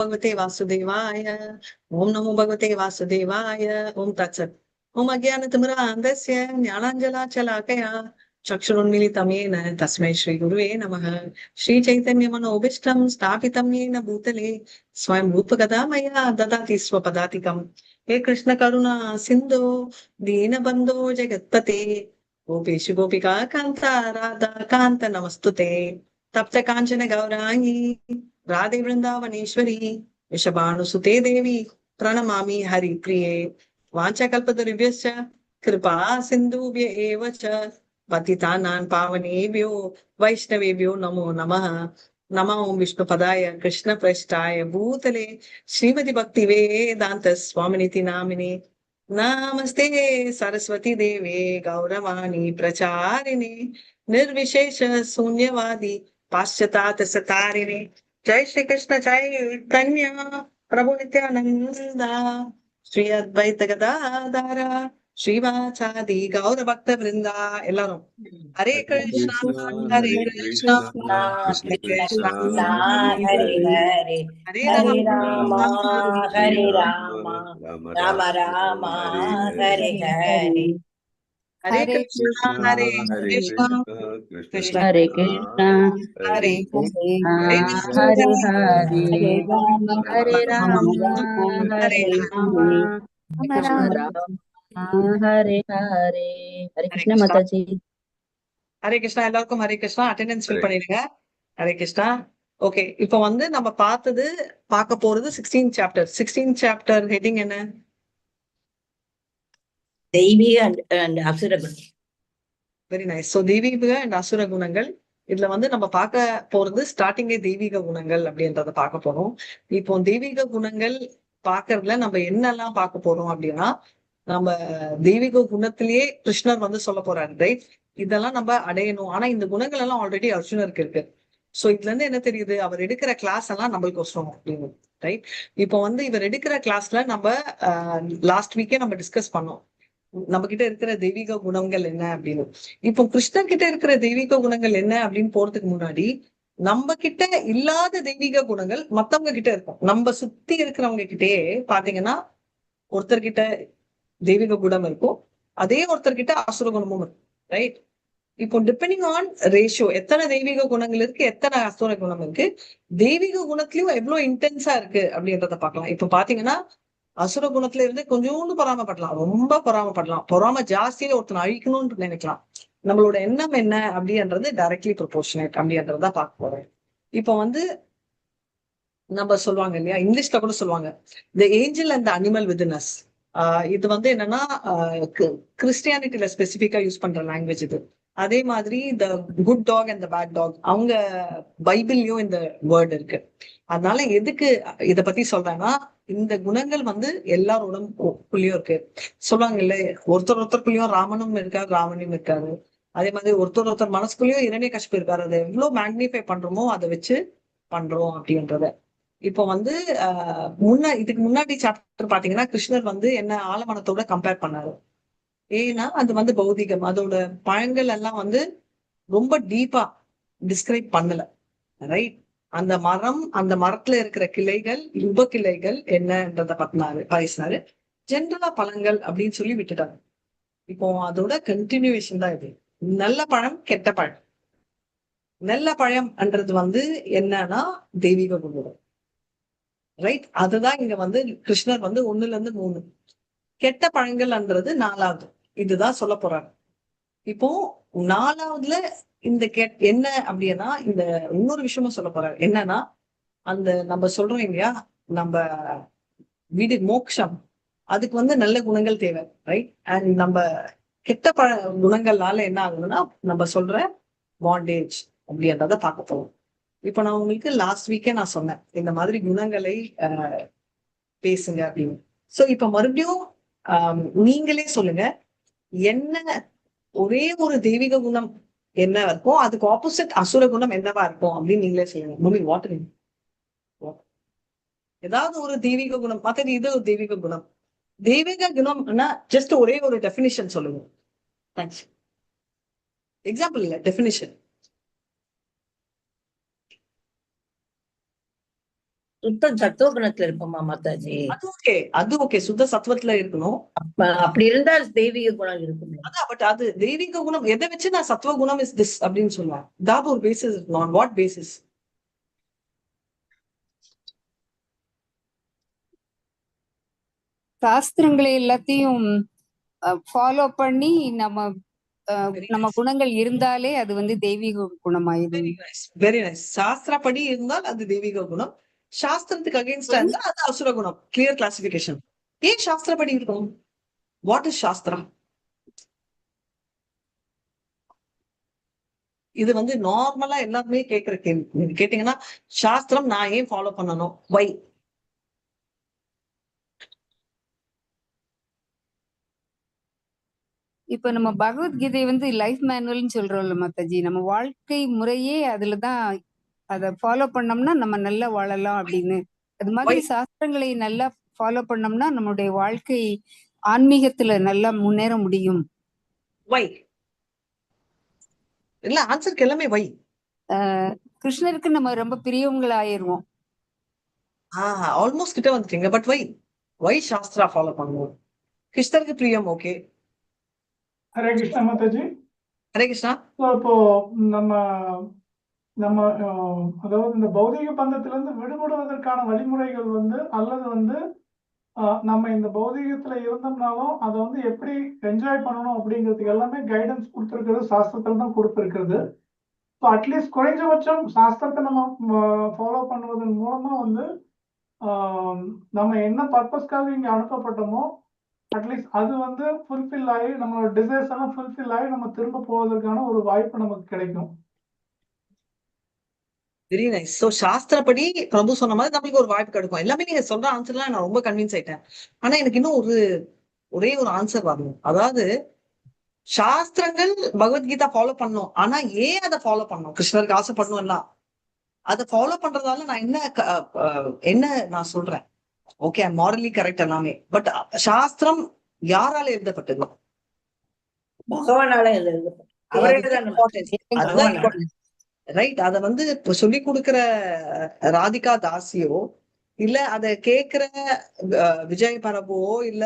भगवते वासुदेवाय। ओम नमो भगवते वासुदेवाय। ओम तत्सत्। ओम अज्ञानतिमिरान्धस्य ज्ञानाञ्जलाशलाकया चक्षुरुन्मीलितं येन तस्मै श्रीगुरुवे नमः। श्रीचैतन्यमनोभीष्टं स्थापितं येन भूतले स्वयं रूपकदा मया ददाति स्वपदातिकम्। हे कृष्ण करुणा सिन्धो दीनबन्धो जगत्पते गोपेषु गोपिका कान्ता राधा कान्त नमस्तुते। तप्त काञ्चन गौराङ्गी राधे वृंदावनेश्वरी वृषभानुसुते देवी प्रणमामि हरिप्रिये। वाञ्छाकल्पतरुभ्यश्च कृपा सिन्धुभ्य एव च पतितानां पावनेभ्यो वैष्णवेभ्यो नमो नमः। नमो विष्णुपदाय कृष्णप्रेष्ठाय भूतले श्रीमति भक्ति वेदांत स्वामिनिति नामिने। नमस्ते सरस्वती देवे गौरवाणी प्रचारिणे निर्विशेष शून्यवादी पाश्चात्य सतारिणे। जय श्री कृष्ण जय चैतन्य प्रभु नित्यानंद श्री अद्वैत गदाधर श्रीवासादि गौर भक्त वृंदा எல்லாரும் हरे कृष्णा हरे Krishna Krishna Krishna Krishna, Krishna Hare Hare Hare, हरे Hare Ram Rama, Hare Hare Rama, Rama, Rama Rama Rama, Rama, Hare Hare. Hare Hare, हरे Hare कृष्णा Krishna, हरे Hare Krishna Krishna, Krishna Krishna Hare Krishna, Krishna, हरे Hare हरे Krishna, Ram Hare Hare Hare, Rama, Hare Rama, हरे Hare Ram Rama, Rama Rama, Hare Hare. Hare हरे Krishna Krishna Mataji. Hare Krishna எல்லாருக்கும் Hare Krishna attendance fill Hare. பண்ணிடுங்க. Hare Krishna. Okay, இப்போ வந்து நம்ம பார்க்க போறது 16 chapter heading என்ன? Devi and Asura. Very nice. So தெய்வீக and அசுர குணங்கள். இதுல வந்து நம்ம பார்க்க போறது ஸ்டார்டிங்கே தெய்வீக குணங்கள் அப்படின்றத பார்க்க போறோம். இப்போ தெய்வீக குணங்கள் பார்க்கறதுல நம்ம என்னெல்லாம் பார்க்க போறோம் அப்படின்னா, நம்ம தெய்வீக குணத்திலேயே கிருஷ்ணர் வந்து சொல்ல போறாரு, ரைட்? இதெல்லாம் நம்ம அடையணும். ஆனா இந்த குணங்கள் எல்லாம் ஆல்ரெடி அர்ஜுனருக்கு இருக்கு. சோ இதுல இருந்து என்ன தெரியுது, அவர் எடுக்கிற கிளாஸ் எல்லாம் நம்மளுக்கு வசம் அப்படின்னு, ரைட்? இப்போ வந்து இவர் எடுக்கிற கிளாஸ்ல நம்ம லாஸ்ட் வீக்கே நம்ம டிஸ்கஸ் பண்ணோம் நம்ம கிட்ட இருக்கிற தெய்வீக குணங்கள் என்ன அப்படின்னு. இப்போ கிருஷ்ணன் கிட்ட இருக்கிற தெய்வீக குணங்கள் என்ன அப்படின்னு போறதுக்கு முன்னாடி, நம்ம கிட்ட இல்லாத தெய்வீக குணங்கள் மத்தவங்க கிட்ட இருக்கும். நம்ம சுத்தி இருக்கிறவங்க கிட்டயே பாத்தீங்கன்னா ஒருத்தர்கிட்ட தெய்வீக குணம் இருக்கும், அதே ஒருத்தர்கிட்ட அசுர குணமும் இருக்கும், ரைட்? இப்போ டிபெண்டிங் ஆன் ரேஷியோ, எத்தனை தெய்வீக குணங்கள் இருக்கு, எத்தனை அசுர குணம் இருக்கு, தெய்வீக குணத்திலயும் எவ்வளவு இன்டென்ஸா இருக்கு அப்படின்றத பார்க்கலாம். இப்ப பாத்தீங்கன்னா அசுர குணத்துல இருந்து கொஞ்சோண்டு பொறாமப்படலாம், ரொம்ப பொறாமப்படலாம், பொறாம ஜாஸ்தியில ஒருத்தனை அழிக்கணும்னு நினைக்கலாம். நம்மளோட எண்ணம் என்ன அப்படின்றது டைரக்ட்லி ப்ரொபோர்ஷனேட் அப்படின்றத பார்க்க போறோம். இப்போ வந்து நம்ம சொல்லுவாங்க இல்லையா, இங்கிலீஷ்ல கூட சொல்லுவாங்க the angel and the animal within us. இது வந்து என்னன்னா கிறிஸ்டியானிட்டியில ஸ்பெசிபிக்கா யூஸ் பண்ற லாங்குவேஜ் இது. அதே மாதிரி the good dog and the bad dog, அவங்க பைபிள்லயும் இந்த வேர்ட் இருக்கு. அதனால எதுக்கு இத பத்தி சொல்றேன்னா, இந்த குணங்கள் வந்து எல்லாரோடக்குள்ளயும் இருக்கு. சொல்லுவாங்க இல்ல, ஒருத்தருக்குள்ளயும் ராமனும் இருக்காரு ராவணியும் இருக்காரு. அதே மாதிரி ஒருத்தர் மனசுக்குள்ளயும் இரண்யகசிப்பு இருக்காரு. அதை எவ்வளவு மேக்னிஃபை பண்றோமோ அதை வச்சு பண்றோம் அப்படின்றத. இப்போ வந்து இதுக்கு முன்னாடி சாப்டர் பாத்தீங்கன்னா கிருஷ்ணர் வந்து என்ன ஆலமரத்தோட கம்பேர் பண்ணாரு. ஏன்னா அது வந்து பௌதிகம், அதோட பழங்கள் எல்லாம் வந்து ரொம்ப டீப்பா டிஸ்கிரைப் பண்ணல, ரைட்? அந்த மரம், அந்த மரத்துல இருக்கிற கிளைகள், உப கிளைகள் என்னன்றத பேசினாரு. ஜென்ரலா பழங்கள் அப்படின்னு சொல்லி விட்டுட்டாங்க. இப்போ அதோட கண்டினியூவேஷன் தான் இது. நல்ல பழம் கெட்ட பழம். நல்ல பழம்ன்றது வந்து என்னன்னா தெய்வீக குணம், ரைட்? அதுதான் இங்க வந்து கிருஷ்ணர் வந்து 1-3. கெட்ட பழங்கள்ன்றது 4வது. இதுதான் சொல்ல போறாங்க. இப்போ 4வதுல இந்த என்ன அப்படின்னா, இந்த இன்னொரு விஷயமும் சொல்ல போறாரு. என்னன்னா, அந்த நம்ம சொல்றோம் இல்லையா, நம்ம வீடு மோட்சம், அதுக்கு வந்து நல்ல குணங்கள் தேவை, ரைட்? அண்ட் நம்ம கெட்ட குணங்கள்னால என்ன ஆகுதுன்னா, நம்ம சொல்ற பாண்டேஜ் அப்படின்றத பார்க்க போறோம். இப்ப நான் உங்களுக்கு லாஸ்ட் வீக்கே நான் சொன்னேன் இந்த மாதிரி குணங்களை பேசுங்க அப்படின்னு. சோ இப்ப மறுபடியும் நீங்களே சொல்லுங்க, என்ன ஒரே ஒரு தெய்வீக குணம் என்ன இருக்கும், அதுக்கு ஆப்போசிட் அசுர குணம் என்னவா இருக்கும் அப்படின்னு நீங்களே சொல்லுங்க. பூமி வாட்டர், ஏதாவது ஒரு தெய்வீக குணம், மற்றது இது ஒரு தெய்வீக குணம். தெய்வீக குணம்னா ஜஸ்ட் ஒரே ஒரு டெபினிஷன் சொல்லுங்க. தேங்க்ஸ். எக்ஸாம்பிள் இல்ல, டெபினிஷன். சுத்தம் சத்துவ குணத்துல இருப்போமா மாதாஜி? அது ஓகே சுத்த சத்துவத்துல இருக்கணும். அப்படி இருந்தால் தெய்வீக குணம் இருக்குமா? அதான் பட் அது தெய்வீக குணம் எதை வச்சு நான் சத்துவ குணம் இஸ் திஸ் அப்படின்னு சொல்லுவேன். ஏதாவது ஒரு பேசிஸ் இருக்கணும். On what basis? சாஸ்திரங்களை எல்லாத்தையும் ஃபாலோ பண்ணி நம்ம நம்ம குணங்கள் இருந்தாலே அது வந்து தெய்வீக குணமாயிடும். Very nice, very nice. சாஸ்திர படி இருந்தால் அது தெய்வீக குணம், சாஸ்திரத்துக்கு அகைன்ஸ்டா இருந்தா அது அசுர குணம். Clear classification. ஏன் சாஸ்திரப்படி இருக்கும்? What is shastra? இது வந்து நார்மலா எல்லாருமே கேட்கிற கேள்வி. நீங்க கேட்டீங்கன்னா சாஸ்திரம் நான் ஏன் ஃபாலோ பண்ணணும், வை? இப்ப நம்ம பகவத்கீதை வந்து லைஃப் மேனுவல்னு சொல்றோம்ல மாதாஜி, நம்ம வாழ்க்கை முறையே அதுலதான் அதை ஃபாலோ பண்ணோம்னா நம்ம நல்லா வாழலாம் அப்படின்னு. அது மாதிரி சாஸ்திரங்களை நல்லா ஃபாலோ பண்ணோம்னா நம்மளுடைய வாழ்க்கை ஆன்மீகத்துல நல்லா முன்னேற முடியும். வை? இல்ல ஆன்சருக்கு எல்லாமே வை. கிருஷ்ணருக்கு நம்ம ரொம்ப பிரியவங்களா ஆயிருவோம். ஆல்மோஸ்ட் கிட்ட வந்துட்டீங்க. But why? Why Sastra follow பண்ணுவோம்? கிருஷ்ணருக்கு பிரியம், ஓகே. ஹரே கிருஷ்ணா மாதாஜி. ஹரே கிருஷ்ணா. இப்போ நம்ம நம்ம அதாவது இந்த பௌதிக பந்தத்திலிருந்து விடுபடுவதற்கான வழிமுறைகள் வந்து அல்லது வந்து நம்ம இந்த பௌதிகத்துல இருந்தோம்னாலும் அதை வந்து எப்படி என்ஜாய் பண்ணணும் அப்படிங்கிறதுக்கு எல்லாமே கைடன்ஸ் கொடுத்துருக்கிறது சாஸ்திரத்துல தான் கொடுத்துருக்கிறது. ஸோ அட்லீஸ்ட் குறைஞ்சபட்சம் சாஸ்திரத்தை நம்ம ஃபாலோ பண்ணுவதன் மூலமா வந்து நம்ம என்ன பர்பஸ்க்காக இங்க அனுப்பப்பட்டோமோ அட்லீஸ்ட் அது வந்து ஃபுல்ஃபில் ஆகி நம்மளோட டிசைர்ஸ் எல்லாம் ஃபுல்ஃபில் ஆகி நம்ம திரும்ப போவதற்கான ஒரு வாய்ப்பு நமக்கு கிடைக்கும். Very nice. சோ சாஸ்திரப்படி பிரபு சொன்ன மாதிரி நம்மளுக்கு ஒரு வாய்ப்பு கிடைக்கும். எல்லாமே நீங்க சொல்ற ஆன்சர்லாம் நான் ரொம்ப கன்வின்ஸ் ஆயிட்டேன். ஆனா எனக்கு இன்னும் ஒரே ஒரு ஆன்சர் வரணும். அதாவது சாஸ்திரங்கள் பகவத்கீதா ஃபாலோ பண்ணணும். ஆனா ஏன் அதை ஃபாலோ பண்ணணும்? கிருஷ்ணருக்கு ஆசைப்படணும் எல்லாம். அதை ஃபாலோ பண்றதால நான் என்ன நான் சொல்றேன்? ஓகே, மாரலி கரெக்ட் எல்லாமே. பட் சாஸ்திரம் யாரால எழுதப்பட்டது? பகவானால எழுதப்பட்டது. அவரே தான் ரைட். அத வந்து இப்ப சொல்லி கொடுக்கிற ராதிகா தாசியோ இல்ல அத கேக்குற விஜய் பரபுவோ இல்ல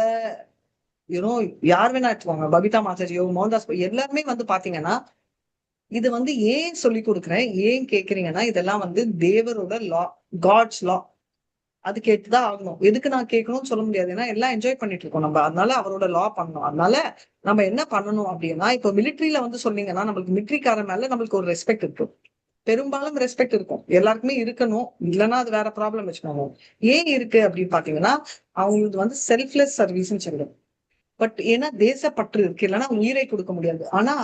யார் வேணா எடுத்துவாங்க, பபிதா மாதாஜியோ மோகன்தாஸ் எல்லாருமே வந்து பாத்தீங்கன்னா இது வந்து ஏன் சொல்லி கொடுக்குறேன், ஏன் கேக்குறீங்கன்னா இதெல்லாம் வந்து தேவரோட லா, காட்ஸ் லா. அது கேட்டுதான் ஆகணும். எதுக்கு நான் கேட்கணும்னு சொல்ல முடியாது. ஏன்னா எல்லாம் என்ஜாய் பண்ணிட்டு இருக்கோம் நம்ம. அதனால அவரோட லா பண்ணணும். அதனால நம்ம என்ன பண்ணணும் அப்படின்னா, இப்ப மிலிட்ரியில வந்து சொன்னீங்கன்னா நம்மளுக்கு மிலிட்ரிக்காரன் மேல நம்மளுக்கு ஒரு ரெஸ்பெக்ட் இருக்கும். பெரும்பாலும் ரெஸ்பெக்ட் இருக்கும், எல்லாருக்குமே இருக்கணும். இல்லைன்னா அது வேற ப்ராப்ளம் வச்சுக்கோங்க. ஏன் இருக்கு அப்படின்னு பாத்தீங்கன்னா அவங்களுக்கு வந்து செல்ஃப்லெஸ் சர்வீஸ்ன்னு சொல்லுவோம். பட் ஏன்னா தேசப்பற்று இருக்கு, இல்லைன்னா உயிரை கொடுக்க முடியாது. ஆனா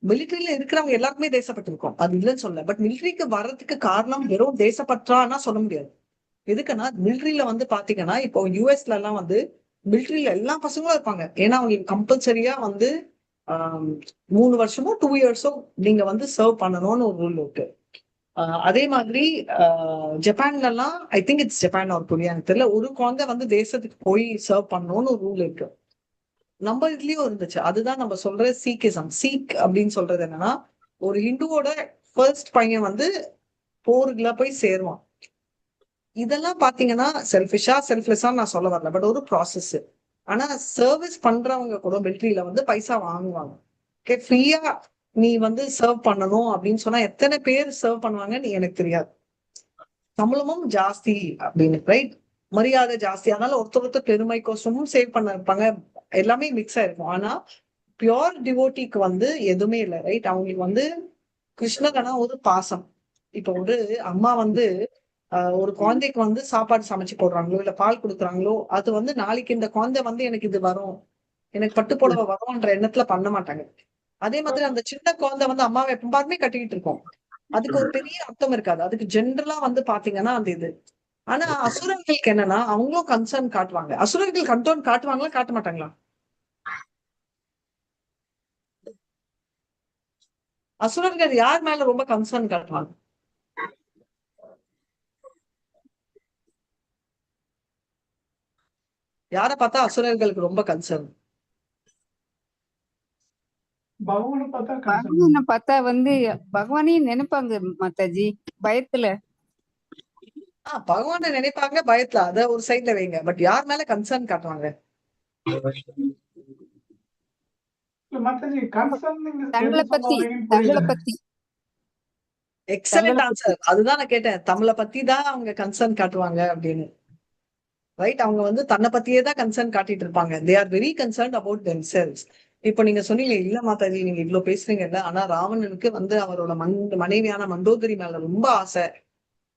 மிலிட்ரியில இருக்கிறவங்க எல்லாருக்குமே தேசப்பட்டு இருக்கும், அது இல்லைன்னு சொல்ல. பட் மிலிட்ரிக்கு வர்றதுக்கு காரணம் வெறும் தேசப்பற்றான்னா சொல்ல முடியாது. எதுக்குன்னா மிலிட்ரியில வந்து பாத்தீங்கன்னா இப்போ யூஎஸ்ல எல்லாம் வந்து மிலிட்ரியில எல்லா பசங்களும் இருப்பாங்க. ஏன்னா அவங்களுக்கு கம்பல்சரியா வந்து 3 வருஷமோ 2 இயர்ஸோ நீங்க வந்து சர்வ் பண்ணணும்னு ஒரு ரூல் இருக்கு. அதே மாதிரி ஜப்பான்ல எல்லாம், ஐ திங்க் இட்ஸ் ஜப்பான் ஒரு கொரியான்னு தெரியல, ஒரு குழந்தை வந்து தேசத்துக்கு போய் சர்வ் பண்ணணும்னு ஒரு ரூல் இருக்கு. நம்ம இதுலயும் இருந்துச்சு. அதுதான் நம்ம சொல்ற சீக்கிசம். சீக் அப்படின்னு சொல்றது என்னன்னா, ஒரு ஹிந்துவோட ஃபர்ஸ்ட் பையன் வந்து போருக்குல போய் சேருவான். இதெல்லாம் பாத்தீங்கன்னா செல்ஃப்லெஸ்ஸா நான் சொல்ல வரல, பட் ஒரு ப்ராசஸ். ஆனா சர்வீஸ் பண்றவங்க கூட மிலிட்ரியில வந்து பைசா வாங்குவாங்க. ஓகே, ஃப்ரீயா நீ வந்து சர்வ் பண்ணணும் அப்படின்னு சொன்னா எத்தனை பேர் சர்வ் பண்ணுவாங்கன்னு எனக்கு தெரியாது. சம்பளமும் ஜாஸ்தி அப்படின்னு, ரைட்? மரியாதை ஜாஸ்தி. அதனால ஒருத்தர் பெருமைக்கோசமும் சேவ் பண்ண இருப்பாங்க. எல்லாமே மிக்ஸ் ஆயிருக்கும். ஆனா பியோர் டிவோட்டிக்கு வந்து எதுவுமே இல்லை, ரைட்? அவங்களுக்கு வந்து கிருஷ்ணகனா ஒரு பாசம். இப்ப ஒரு அம்மா வந்து ஒரு குழந்தைக்கு வந்து சாப்பாடு சமைச்சு போடுறாங்களோ இல்ல பால் கொடுக்குறாங்களோ, அது வந்து நாளைக்கு இந்த குழந்தை வந்து எனக்கு இது வரும், எனக்கு பட்டு புடவை வரும்ன்ற எண்ணத்துல பண்ண மாட்டாங்க. அதே மாதிரி அந்த சின்ன குழந்தை வந்து அம்மாவை எப்பவுமே கட்டிக்கிட்டு இருக்கோம், அதுக்கு ஒரு பெரிய அர்த்தம் இருக்காது. அதுக்கு ஜென்ரலா வந்து பாத்தீங்கன்னா அந்த இது. ஆனா அசுரர்களுக்கு என்னன்னா அவங்களும் கன்சர்ன் காட்டுவாங்க. அசுரர்கள் கன்சர்ன் காட்டுவாங்களா காட்ட மாட்டாங்களா? அசுரர்கள் யார் மேல ரொம்ப கன்சர்ன் காட்டுவாங்க? யார பார்த்தா அசுரர்களுக்கு ரொம்ப கன்சர்ன்? பகவானை பார்த்தா வந்து பகவானையும் நினைப்பாங்க மாதாஜி பயத்துல. பகவானை நினைப்பாங்க பயத்துல, அத ஒரு சைட்ல வைங்க. பட் யார் மேல கன்சர்ன் காட்டுவாங்க? இல்ல மாதாஜி, கன்சர்ன் நீங்க தங்களை எது சொல்ல பத்தி வரீங்கன்னு தங்களை புரியல. பத்தி எக்ஸலென்ட் தங்களை ஆன்சர். அதுதான் நான் கேட்டேன். தமிழை பத்தி தான் அவங்க கன்சர்ன் காட்டுவாங்க அப்படின்னு. ரைட்? அவங்க வந்து தன்னை பத்தியே தான் கன்சர்ன் காட்டிட்டு இருப்பாங்க. They are very concerned about themselves. இப்போ நீங்க சொன்னீங்க, இல்ல மாதாஜி நீங்க இவ்வளவு பேசுறீங்கல்ல, ஆனா ராவணனுக்கு வந்து அவரோட மனைவியான மண்டோதரி மேல ரொம்ப ஆசை.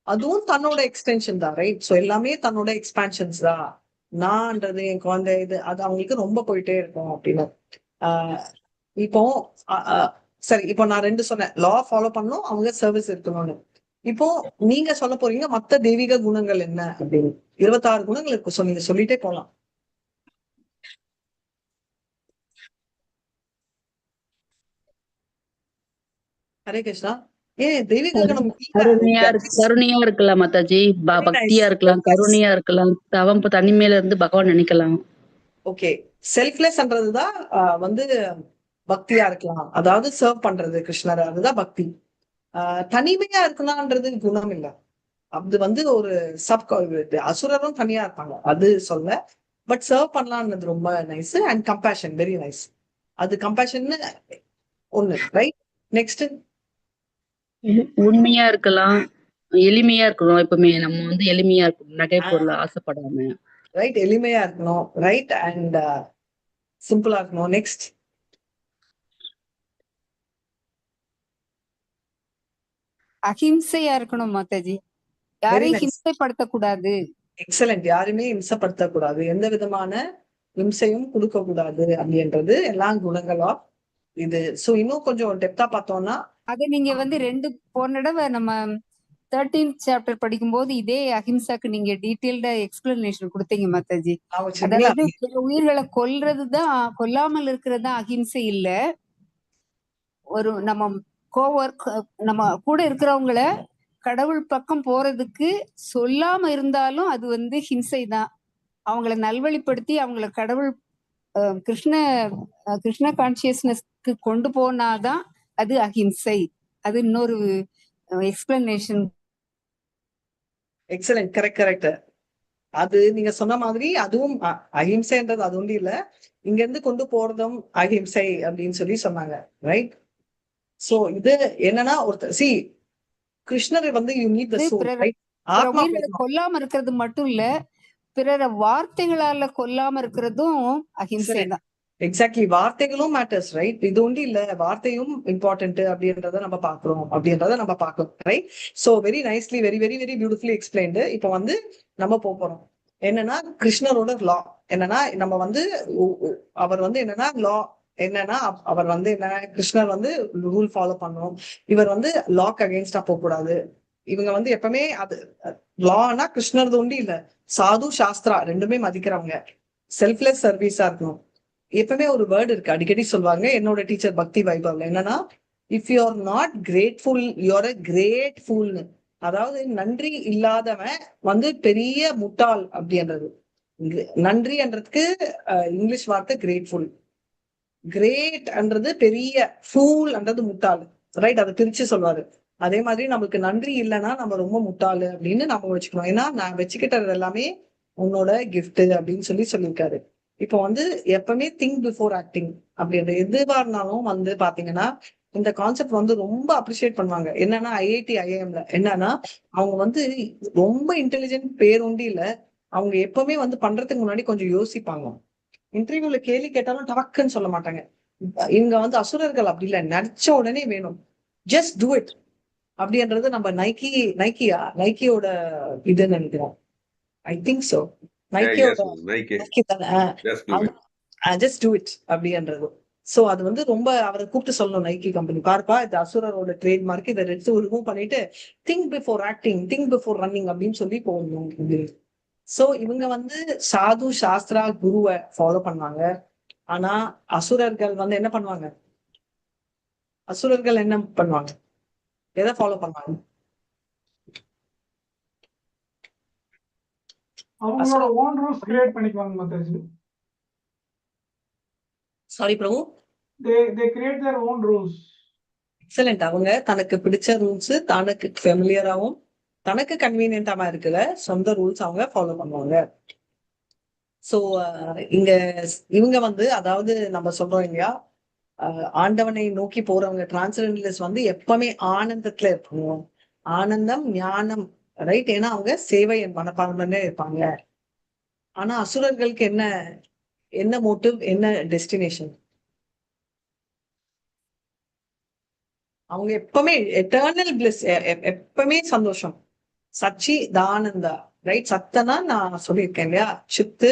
அதுவும் தன்னோட எக்ஸ்டென்ஷன் தான், ரைட்? சோ எல்லாமே தன்னோட எக்ஸ்பான்ஷன்ஸ் தான். நான்ன்றது என் குழந்தை இது அது அவங்களுக்கு ரொம்ப போயிட்டே இருக்கும் அப்படின்னு. ஆஹ் இப்போ சரி, இப்போ நான் 2 சொன்னேன். லா ஃபாலோ பண்ணணும், அவங்க சர்வீஸ் இருக்கணும்னு. இப்போ நீங்க சொல்ல போறீங்க மத்த தெய்வீக குணங்கள் என்ன அப்படின்னு. 26 குணங்கள் இருக்கு. நீங்க சொல்லிட்டே போலாம். ஹரே கிருஷ்ணா. ஏன் தெய்வீக குணம் கருணையா இருக்கலாம் மாதாஜி, வெரி நைஸ். பக்தியா இருக்கலாம், கருணையா இருக்கலாம், தவம் தனிமையில இருந்து பகவான் நினைக்கலாம். ஓகே, செல்ஃப்லெஸ்ன்றதுதான் வந்து பக்தியா இருக்கலாம். அதாவது சர்வ் பண்றது கிருஷ்ணர், அதுதான் பக்தி. தனிமையா இருக்கலாம்ன்றது குணம் இல்ல. அது வந்து ஒரு அசுரரும் தனியா இருப்பாங்க, அது சொல்ல. பட் சர்வ் பண்ணலாம்ன்றது ரொம்ப nice. And compassion very nice. அது கம்பேஷன் ஒண்ணு, ரைட்? நெக்ஸ்ட், உண்மையா இருக்கலாம், எளிமையா இருக்கணும். எப்பவுமே நம்ம வந்து எளிமையா இருக்கணும், நகை பொருள் ஆசைப்படாம. ரைட், எளிமையா இருக்கணும், ரைட்? அண்ட் சிம்பிளா இருக்கணும். நெக்ஸ்ட், அஹிம்சையா இருக்கணும் மாதாஜி. வெரி யாரையும் நைஸ், ஹிம்சைப்படுத்தக்கூடாது. எக்ஸலண்ட். யாருமே இம்சப்படுத்தக்கூடாது, எந்த விதமான இம்சையும் கொடுக்க கூடாது அப்படின்றது எல்லாம் குணங்களா இது. சோ இன்னும் கொஞ்சம் டெப்தா பார்த்தோம்னா, அதை நீங்க வந்து போன தடவை நம்ம 13th சாப்டர் படிக்கும்போது இதே அஹிம்சாக்கு நீங்க டீட்டெயில்டா எக்ஸ்பிளனேஷன் கொடுத்தீங்க மாதாஜி. அதாவது பிற உயிர்களை கொல்லாமல் இருக்கிறது தான் அஹிம்சை இல்ல. ஒரு நம்ம கூட இருக்கிறவங்கள கடவுள் பக்கம் போறதுக்கு சொல்லாம இருந்தாலும் அது வந்து ஹிம்சை தான். அவங்கள நல்வழிப்படுத்தி அவங்கள கடவுள் கிருஷ்ண கான்சியஸ்னஸ்க்கு கொண்டு போனாதான் அது அஹிம்சை. அது இன்னொரு எக்ஸ்பிளனேஷன். Excellent, correct correct. அது நீங்க சொன்ன மாதிரி அதுவும் அஹிம்சைன்றது அது ஒன்றும் இல்ல, இங்க இருந்து கொண்டு போறதும் அஹிம்சை அப்படின்னு சொல்லி சொன்னாங்க, ரைட்? சோ இது என்னன்னா, ஒருத்தர் கிருஷ்ணரை வந்து you need the soul, right? ஆத்மா உயிர்களை கொல்லாம இருக்கிறது மட்டும் இல்ல, பிறர வார்த்தைகளால கொல்லாம இருக்கிறதும் அஹிம்சை தான். எக்ஸாக்ட்லி, வார்த்தைகளும் மேட்டர்ஸ், ரைட்? இது ஒன்று இல்ல, வார்த்தையும் இம்பார்ட்டன்ட் அப்படின்றத நம்ம பாக்குறோம், right? So very nicely, very very very beautifully explained. இப்போ வந்து நம்ம போறோம் என்னன்னா, கிருஷ்ணரோட லா என்னன்னா, நம்ம வந்து அவர் வந்து என்னன்னா லா என்னன்னா, அவர் வந்து என்ன, கிருஷ்ணர் வந்து ரூல் ஃபாலோ பண்ணணும். இவர் வந்து லாக்கு அகைன்ஸ்டா போக கூடாது. இவங்க வந்து எப்பவுமே அது லானா கிருஷ்ணர் ஒண்டி இல்ல, சாது சாஸ்திரா ரெண்டுமே மதிக்கிறவங்க. செல்ஃப்லெஸ் சர்வீஸா இருக்கணும். எப்பவுமே ஒரு வேர்டு இருக்கு, அடிக்கடி சொல்லுவாங்க என்னோட டீச்சர் பக்தி வைபவ்ல, என்னன்னா, if you are not grateful you are a great ஃபூல்னு. அதாவது நன்றி இல்லாதவன் வந்து பெரிய முட்டாள் அப்படின்றது. நன்றின்றதுக்கு இங்கிலீஷ் வார்த்தை கிரேட்ஃபுல். கிரேட்ன்றது பெரிய, ஃபூல்ன்றது முட்டாள், ரைட்? அதை பிரிச்சு சொல்வாரு. அதே மாதிரி நமக்கு நன்றி இல்லைன்னா நம்ம ரொம்ப முட்டாளு அப்படின்னு நம்ம வச்சுக்கணும். ஏன்னா நான் வச்சுக்கிட்டது எல்லாமே உன்னோட கிஃப்ட் அப்படின்னு சொல்லியிருக்காரு. இப்போ வந்து எப்பவுமே திங்க் பிஃபோர் ஆக்டிங் அப்படின்ற எதுவா இருந்தாலும் வந்து பாத்தீங்கன்னா, இந்த கான்செப்ட் வந்து ரொம்ப அப்ரிஷியேட் பண்ணுவாங்க. என்னன்னா ஐஐடி ஐஐஎம்ல என்னன்னா, அவங்க வந்து ரொம்ப இன்டெலிஜென்ட் பேர் உண்டு இல்ல, அவங்க எப்பவுமே வந்து பண்றதுக்கு முன்னாடி கொஞ்சம் யோசிப்பாங்க. இன்டர்வியூல கேள்வி கேட்டாலும் டக்குன்னு சொல்ல மாட்டாங்க. இங்க வந்து அசுரர்கள் அப்படி இல்ல, நடிச்ச உடனே வேணும், ஜஸ்ட் டூ இட் அப்படின்றது. நம்ம நைக்கியோட இதுன்னு நினைக்கிறோம். ஐ திங்க் சோ, நைக்கியோட ஜஸ்ட் டூ இட் அப்படின்றது. சோ அது வந்து ரொம்ப அவரை கூப்பிட்டு சொல்லணும், நைக்கி கம்பெனி பார்ப்பா, இது அசுரரோட ட்ரேட்மார்க், இதை எடுத்து ரிமூவ் பண்ணிட்டு think before acting, think before running அப்படின்னு சொல்லி போகணும். சோ இவங்க வந்து சாது சாஸ்திரா குருவை ஃபாலோ பண்ணாங்க. ஆனா அசுரர்கள் வந்து என்ன பண்ணுவாங்க? எதை ஃபாலோ பண்ணுவாங்க? அவங்களோட ஓன் ரூல்ஸ் கிரியேட் பண்ணிக்குவாங்க Mataji. Sorry Prabhu. they create their own rules. Excellent. அவங்க தனக்கு பிடிச்ச ரூல்ஸ், தனக்கு ஃபெமிலியராகவும் தனக்கு கன்வீனியன்டாம இருக்கிற சொந்த ரூல்ஸ் அவங்க ஃபாலோ பண்ணுவாங்க. சோ இங்க இவங்க வந்து அதாவது நம்ம சொல்றோம் இல்லையா, ஆண்டவனை நோக்கி போறவங்க டிரான்ஸ்ஜெண்டர்ஸ் வந்து எப்பவுமே ஆனந்தத்துல இருக்கணும். ஆனந்தம் ஞானம், ரைட்? ஏன்னா அவங்க சேவை மனப்பான்மையில இருப்பாங்க. ஆனா அசுரர்களுக்கு என்ன என்ன மோட்டிவ், என்ன டெஸ்டினேஷன்? அவங்க எப்பவுமே எட்டர்னல் பிளிஸ், எப்பவுமே சந்தோஷம். சச்சி தானந்தா, ரைட்? சத்தனா நான் சொல்லியிருக்கேன் இல்லையா, சித்து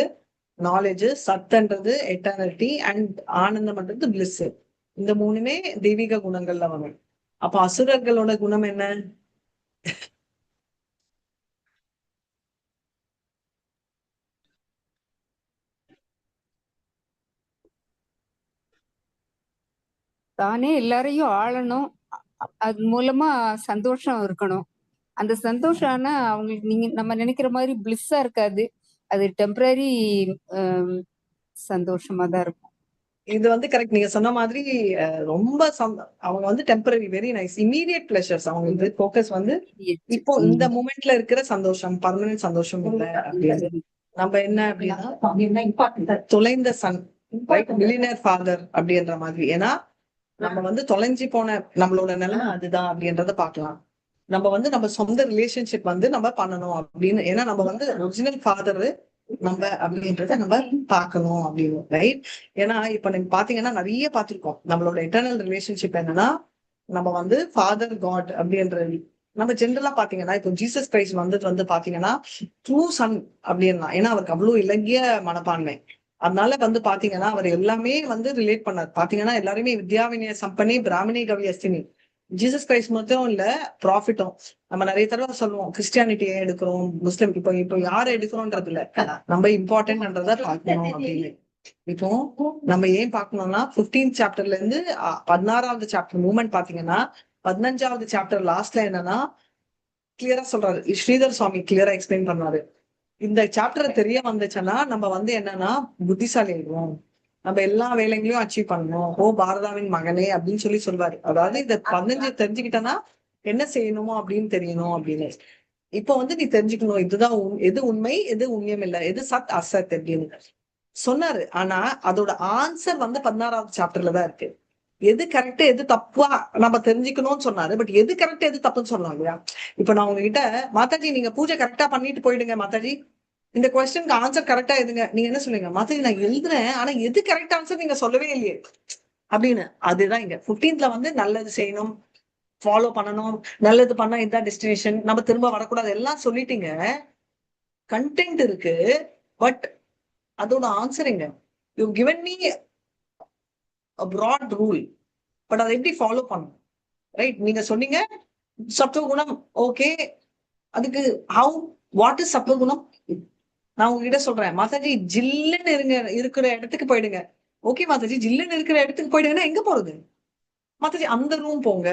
நாலேஜ், சத்தன்றது எட்டர்னிட்டி அண்ட் ஆனந்தம்ன்றது பிளிஸ். இந்த மூணுமே தெய்வீக குணங்கள்ல வரும். அப்ப அசுரர்களோட குணம் என்ன? தானே எல்லாரையும் ஆளணும். அது மூலமா சந்தோஷம் இருக்கணும். அந்த சந்தோஷம் ஆனா அவங்களுக்கு நீங்க நம்ம நினைக்கிற மாதிரி பிளிஸ்ஸா இருக்காது. அது டெம்பரரி சந்தோஷமா தான் இருக்கும். இது வந்து கரெக்ட். நீங்க சொன்ன மாதிரி ரொம்ப அவங்க வந்து temporary, very nice, immediate pleasures. அவங்க ஃபோக்கஸ் வந்து இப்போ இந்த மூமெண்ட்ல இருக்கிற சந்தோஷம், பர்மனன்ட் சந்தோஷம் இல்ல அப்படின்னு. நம்ம என்ன அப்படின்னா தொலைந்த சன், மில்லியனர் ஃபாதர் அப்படின்ற மாதிரி. ஏன்னா நம்ம வந்து தொலைஞ்சி போன நம்மளோட நிலைமை அதுதான் அப்படின்றத பாக்கலாம். நம்ம வந்து நம்ம சொந்த ரிலேஷன்ஷிப் வந்து நம்ம பண்ணணும் அப்படின்னு. ஏன்னா நம்ம வந்து ஒரிஜினல் ஃபாதர் நம்ம அப்படின்றத நம்ம பார்க்கணும் அப்படின்னு, ரைட்? ஏன்னா இப்ப நீங்க பாத்தீங்கன்னா நிறைய பார்த்திருக்கோம். நம்மளோட எட்டர்னல் ரிலேஷன்ஷிப் என்னன்னா நம்ம வந்து ஃபாதர் காட் அப்படின்றது. நம்ம ஜென்ரலா பாத்தீங்கன்னா இப்போ ஜீசஸ் கிரைஸ்ட் வந்து பாத்தீங்கன்னா ட்ரூ சன் அப்படின்னா, ஏன்னா அவருக்கு அவ்வளவு இலங்கிய மனப்பான்மை. அதனால வந்து பாத்தீங்கன்னா அவர் எல்லாமே வந்து ரிலேட் பண்ணார். பாத்தீங்கன்னா எல்லாருமே வித்யாவினய சம்பனி பிராமணி கவியஸ்தினி. ஜீசஸ் கிரைஸ்ட் மட்டும் இல்ல, ப்ராஃபிட்டும். நம்ம நிறைய தடவை சொல்லுவோம் கிறிஸ்டியானிட்டியை எடுக்கிறோம், முஸ்லிம் இப்போ யாரை எடுக்கிறோம்ன்றது இல்ல, நம்ம இம்பார்ட்டன்ட்ன்றத பார்க்கணும் அப்படின்னு. இப்போ நம்ம ஏன் பார்க்கணும்னா 15th சாப்டர்ல இருந்து 16வது சாப்டர் மூமெண்ட் பாத்தீங்கன்னா 15வது சாப்டர் லாஸ்ட்ல என்னன்னா கிளியரா சொல்றாரு. ஸ்ரீதர் சுவாமி கிளியரா எக்ஸ்பிளைன் பண்ணாரு. இந்த சாப்டர் தெரிய வந்துச்சுன்னா நம்ம வந்து என்னன்னா புத்திசாலி ஆயிடுவோம், நம்ம எல்லா வேலைகளையும் அச்சீவ் பண்ணணும். ஓ பாரதாவின் மகனே அப்படின்னு சொல்லுவாரு. அதாவது இந்த 15 தெரிஞ்சுக்கிட்டனா என்ன செய்யணுமோ அப்படின்னு தெரியணும் அப்படின்னு. இப்ப வந்து நீ தெரிஞ்சுக்கணும் இதுதான் எது உண்மை, எது உண்மையும் இல்ல, எது சத் அசத் அப்படின்னு சொன்னாரு. ஆனா அதோட ஆன்சர் வந்து 16வது சாப்டர்ல தான் இருக்கு. எது கரெக்ட் எது தப்பா நம்ம தெரிஞ்சுக்கணும்னு சொன்னாரு. பட் எது கரெக்ட் எது தப்புன்னு சொல்லலாம் இல்லையா? இப்ப நான் உங்ககிட்ட மாதாஜி நீங்க பூஜை கரெக்டா பண்ணிட்டு போயிடுங்க மாதாஜி, இந்த கொஸ்டினுக்கு ஆன்சர் கரெக்டா எதுங்க, நீங்க என்ன சொல்லுங்க? மாதாஜி நான் எழுதுறேன் ஆனா எது கரெக்ட் ஆன்சர் நீங்க சொல்லவே இல்லையே அப்படின்னு. அதுதான் இங்க 15th வந்து நல்லது செய்யணும், ஃபாலோ பண்ணணும், நல்லது பண்ணா இதுதான் டெஸ்டினேஷன், நம்ம திரும்ப வரக்கூடாது எல்லாம் சொல்லிட்டீங்க. கண்டென்ட் இருக்கு, பட் அதோட ஆன்சரிங்க you given me a broad rule, but அதை எப்படி ஃபாலோ பண்ணணும், ரைட்? நீங்க சொன்னீங்க சத்துவகுணம், ஓகே. அதுக்கு ஹவு, வாட் இஸ் சத்துவகுணம்? நான் உங்ககிட்ட சொல்றேன் மாதாஜி ஜில்லுன்னு இருக்கிற இடத்துக்கு போயிடுங்க. ஓகே மாதாஜி ஜில்லுன்னு இருக்கிற இடத்துக்கு போயிடுங்கன்னா எங்க போறது? மாதாஜி அந்த ரூம் போங்க,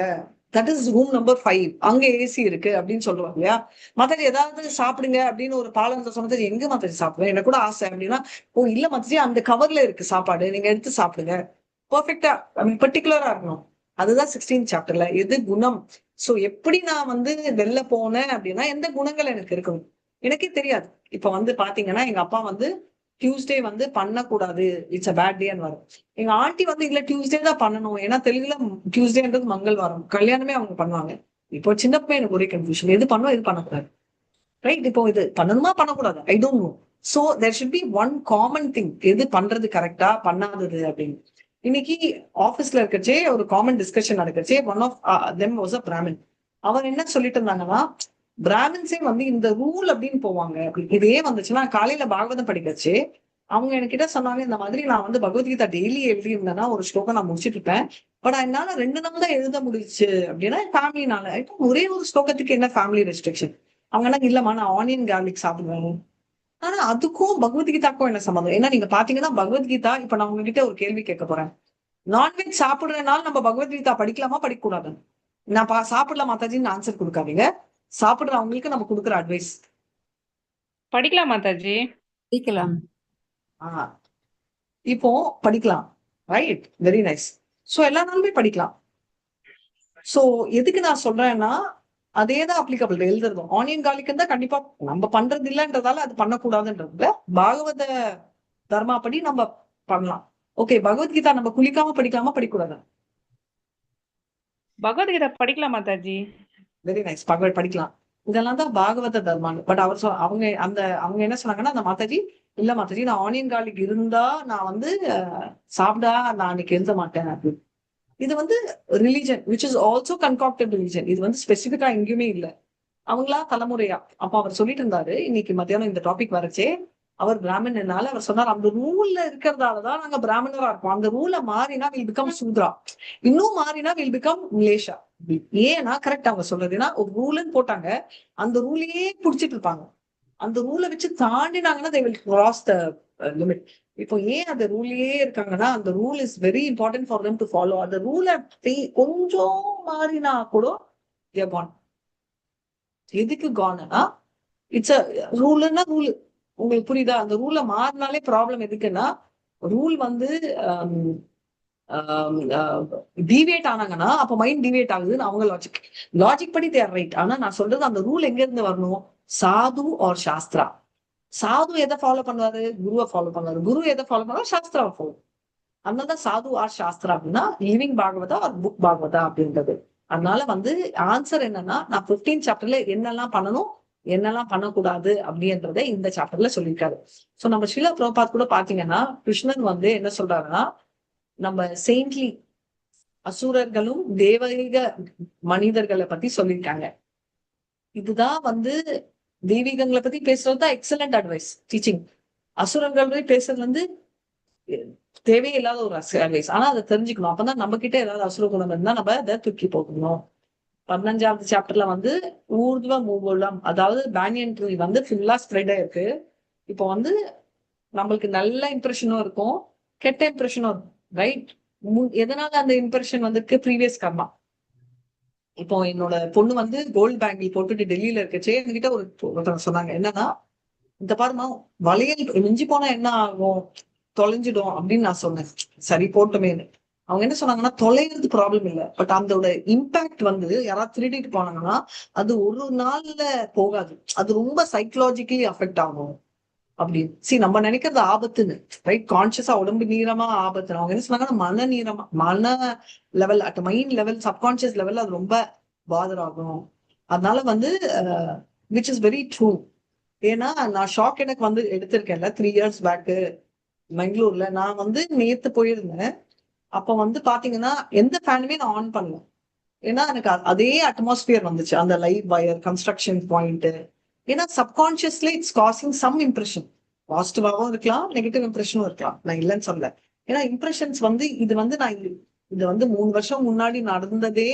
தட் இஸ் ரூம் நம்பர் 5, அங்க ஏசி இருக்கு அப்படின்னு சொல்லுவாங்க இல்லையா? மாதாஜி ஏதாவது சாப்பிடுங்க அப்படின்னு ஒரு பாலம் சொன்னது, எங்க மாதாஜி சாப்பிடுவேன், எனக்கு கூட ஆசை அப்படின்னா, ஓ இல்ல மாதாஜி அந்த கவர்ல இருக்கு சாப்பாடு, நீங்க எடுத்து சாப்பிடுங்க. பெர்ஃபெக்டா பர்டிகுலரா இருக்கணும். அதுதான் 16th சாப்டர்ல எது குணம். சோ எப்படி நான் வந்து வெளில போனேன் அப்படின்னா எந்த குணங்கள் எனக்கு இருக்கணும் எனக்கே தெரியாது. இப்ப வந்து பாத்தீங்கன்னா எங்க அப்பா வந்து டியூஸ்டே வந்து பண்ணக்கூடாது, இட்ஸ் அ பேட் டேன்னு வரும். எங்க ஆண்டி வந்து இல்ல டியூஸ்டே தான் பண்ணணும், ஏன்னா தெலுங்குல டியூஸ்டேன்றது மங்கள்வாரம், கல்யாணமே அவங்க பண்ணுவாங்க. இப்போ சின்னப்ப எனக்கு ஒரே கன்ஃபியூஷன், எது பண்ணுவோம் எது பண்ணக்கூடாது, ரைட்? இப்போ இது பண்ணணுமா பண்ணக்கூடாது, I don't know. So there should be one common thing, எது பண்றது கரெக்டா பண்ணாதது அப்படின்னு. இன்னைக்கு ஆபீஸ்ல இருக்கச்சே ஒரு காமன் டிஸ்கஷன் நடக்கச்சே, one of them was a Brahmin. அவர் என்ன சொல்லிட்டு இருந்தாங்கன்னா, பிராமின்ஸே வந்து இந்த ரூல் அப்படின்னு போவாங்க. இதே வந்துச்சுன்னா காலையில பாகவதம் படிக்கச்சு அவங்க என்கிட்ட சொன்னாங்க, இந்த மாதிரி நான் வந்து பகவத்கீதா டெய்லி எழுதி இருந்தேன்னா ஒரு ஸ்லோகம் நான் முடிச்சிட்டு இருப்பேன், பட் என்னால 2 நாள் தான் எழுத முடிச்சு அப்படின்னா ஃபேமிலினால. ஒரே ஒரு ஸ்லோகத்துக்கு என்ன ஃபேமிலி ரெஸ்ட்ரிக்ஷன்? அவங்க இல்லம்மா நான் ஆனியன் கார்லிக் சாப்பிடுவேன். ஆனா அதுக்கும் பகவத்கீதாக்கும் என்ன சம்பந்தம்? ஏன்னா நீங்க பாத்தீங்கன்னா பகவத்கீதா, இப்ப நான் உங்ககிட்ட ஒரு கேள்வி கேட்க போறேன், நான்வெஜ் சாப்பிடுறதுனால நம்ம பகவத்கீதா படிக்கலாமா படிக்க கூடாது? நான் சாப்பிடலாம் மாதாஜின்னு ஆன்சர் கொடுக்காதீங்க, சாப்பிடுறவங்களுக்கு நம்ம கொடுக்குற அட்வைஸ். படிக்கலாம் மாதாஜி, படிக்கலாம். இப்போ படிக்கலாம், ரைட்? Very nice. சோ எல்லா நாளுமே படிக்கலாம். சோ எதுக்கு நான் சொல்றேன்னா அதேதான் அப்ளிகபிள் எழுதுறதும். ஆனியன் கார்லிக் இருந்தா கண்டிப்பா நம்ம பண்றது இல்லைன்றதால அது பண்ணக்கூடாதுன்றதுல பாகவத தர்மா படி நம்ம பண்ணலாம். ஓகே, பகவத்கீதா நம்ம குளிக்காம படிக்கலாமா, படிக்கூடாது? பகவத்கீதை படிக்கலாம் மாதாஜி. Very nice. படிக்கலாம். இதெல்லாம் தான் பாகவத தர்மான்னு. பட் அவர் அவங்க என்ன சொன்னாங்கன்னா, அந்த மாதாஜி இல்ல மாதாஜி, நான் ஆனியன் கார்லிக் இருந்தா நான் வந்து சாப்பிடா நான் அன்னைக்கு எழுத மாட்டேன் அப்படின்னு. இது வந்து religion which is also concocted religion. இது வந்து ஸ்பெசிபிக்கா எங்கேயுமே இல்ல, அவங்களா தலைமுறையா. அப்ப அவர் சொல்லிட்டு இருந்தாரு இன்னைக்கு மத்தியானம் இந்த டாபிக் வரச்சே, அவர் பிராமணனால அவர் சொன்னார் அந்த ரூல்ல இருக்கிறதாலதான் நாங்க பிராமணரா இருக்கோம். அந்த ரூல மாறினா வில் பிகம் சூத்ரா, இன்னும் மாறினா வில் பிகம் மிலேஷா. ஏன்னா கரெக்ட் அவங்க சொல்றது. ஏன்னா ஒரு ரூல்னு போட்டாங்க, அந்த ரூலையே புடிச்சிட்டு இருப்பாங்க. அந்த ரூலை வச்சு தாண்டினாங்கன்னா they will cross the limit. இப்போ ஏன் அந்த ரூலையே இருக்காங்கன்னா, அந்த rule is very important for them to follow. அந்த ரூலை கொஞ்சம் மாறினா கூட they are gone. எதுக்கு கான்னா, இட்ஸ் அ ரூல்னா ரூல். உங்களுக்கு புரியுதா? அந்த ரூலை மாறினாலே ப்ராப்ளம். எதுக்குன்னா ரூல் வந்து டிவியேட் ஆனாங்கன்னா அப்ப மைண்ட் டிவியேட் ஆகுதுன்னு அவங்க லாஜிக் படி தேர் ரைட். ஆனா நான் சொல்றது அந்த ரூல் எங்க இருந்து வரணும்? சாது ஆர் சாஸ்திரா. சாது எதை ஃபாலோ பண்ணுவாரு? குருவை ஃபாலோ பண்ணுவாரு. குரு எதை ஃபாலோ பண்ணுவாரு? சாஸ்திராவை ஃபாலோ. அதனாலதான் சாது ஆர் சாஸ்திரா அப்படின்னா living Bhagavata R book Bhagavata அப்படின்றது. அதனால வந்து ஆன்சர் என்னன்னா, நான் 15 சாப்டர்ல என்னெல்லாம் பண்ணணும் என்னெல்லாம் பண்ணக்கூடாது அப்படின்றத இந்த சாப்டர்ல சொல்லியிருக்காரு. சோ நம்ம ஸ்ரீல பிரபாத் கூட பாத்தீங்கன்னா கிருஷ்ணன் வந்து என்ன சொல்றாருன்னா, நம்ம செயின்ட்லி அசுரர்களும் தேவீக மனிதர்களை பத்தி சொல்லியிருக்காங்க. இதுதான் வந்து தெய்வீகங்களை பத்தி பேசுறதுதான் எக்ஸலண்ட் அட்வைஸ் டீச்சிங். அசுரங்கள் பேசுறது வந்து தேவையில்லாத ஒரு அட்வைஸ். ஆனா அதை தெரிஞ்சுக்கணும். அப்பதான் நம்ம கிட்ட ஏதாவது அசுர குணம் இருந்தா நம்ம அதை தூக்கி போகணும். 15வது சாப்டர்ல வந்து ஊர்துவ மூலம், அதாவது பேனியன் ட்ரீ வந்து ஃபுல்லா ஸ்ப்ரெட் ஆயிருக்கு. இப்போ வந்து நம்மளுக்கு நல்ல இம்ப்ரெஷனும் இருக்கும், கெட்ட இம்ப்ரெஷனும் இருக்கும், ரைட்? எதனால அந்த இம்ப்ரெஷன் வந்துருக்கு? ப்ரீவியஸ் கர்மா. இப்போ என்னோட பொண்ணு வந்து கோல்டு பேங்கிள் போட்டுட்டு டெல்லியில இருக்கச்சே என்கிட்ட ஒருத்தவங்க சொன்னாங்க, என்னன்னா இந்த பாருமா வளையல் மிஞ்சி போனா என்ன ஆகும், தொலைஞ்சிடும் அப்படின்னு நான் சொன்னேன். சரி போட்டுமேன்னு. அவங்க என்ன சொன்னாங்கன்னா, தொலைகிறது ப்ராப்ளம் இல்லை, பட் அதோட இம்பாக்ட் வந்து யாராவது திருடிட்டு போனாங்கன்னா அது ஒரு நாள்ல போகாது, அது ரொம்ப சைக்கலாஜிக்கலி அஃபெக்ட் ஆகும் அப்படின்னு. நம்ம நினைக்கிறது ஆபத்துன்னு, ரைட்? கான்சியஸா உடம்பு நீரமா ஆபத்து. அவங்க என்ன சொன்னாங்கன்னா, மன நீரமா, மன level, at mind level, subconscious level அது ரொம்ப பாதர் ஆகும். அதனால வந்து விச் இஸ் வெரி ட்ரூ. ஏன்னா நான் ஷாக் எனக்கு வந்து எடுத்திருக்கேன்ல 3 years பேக்கு பெங்களூர்ல. நான் வந்து நேத்து போயிருந்தேன். அப்ப வந்து பாத்தீங்கன்னா எந்த ஃபேனுமே நான் ஆன் பண்ணல. ஏன்னா எனக்கு அதே அட்மாஸ்பியர் வந்துச்சு, அந்த லைவ் வயர், கன்ஸ்ட்ரக்ஷன் பாயிண்ட். ஏன்னா subconsciously it's causing some impression. பாசிட்டிவாகவும் இருக்கலாம், நெகட்டிவ் இம்ப்ரெஷனும் இருக்கலாம், நான் இல்லைன்னு சொல்ல. ஏன்னா இம்ப்ரெஷன்ஸ் வந்து இது வந்து நான் இது வந்து 3 வருஷம் முன்னாடி நடந்ததே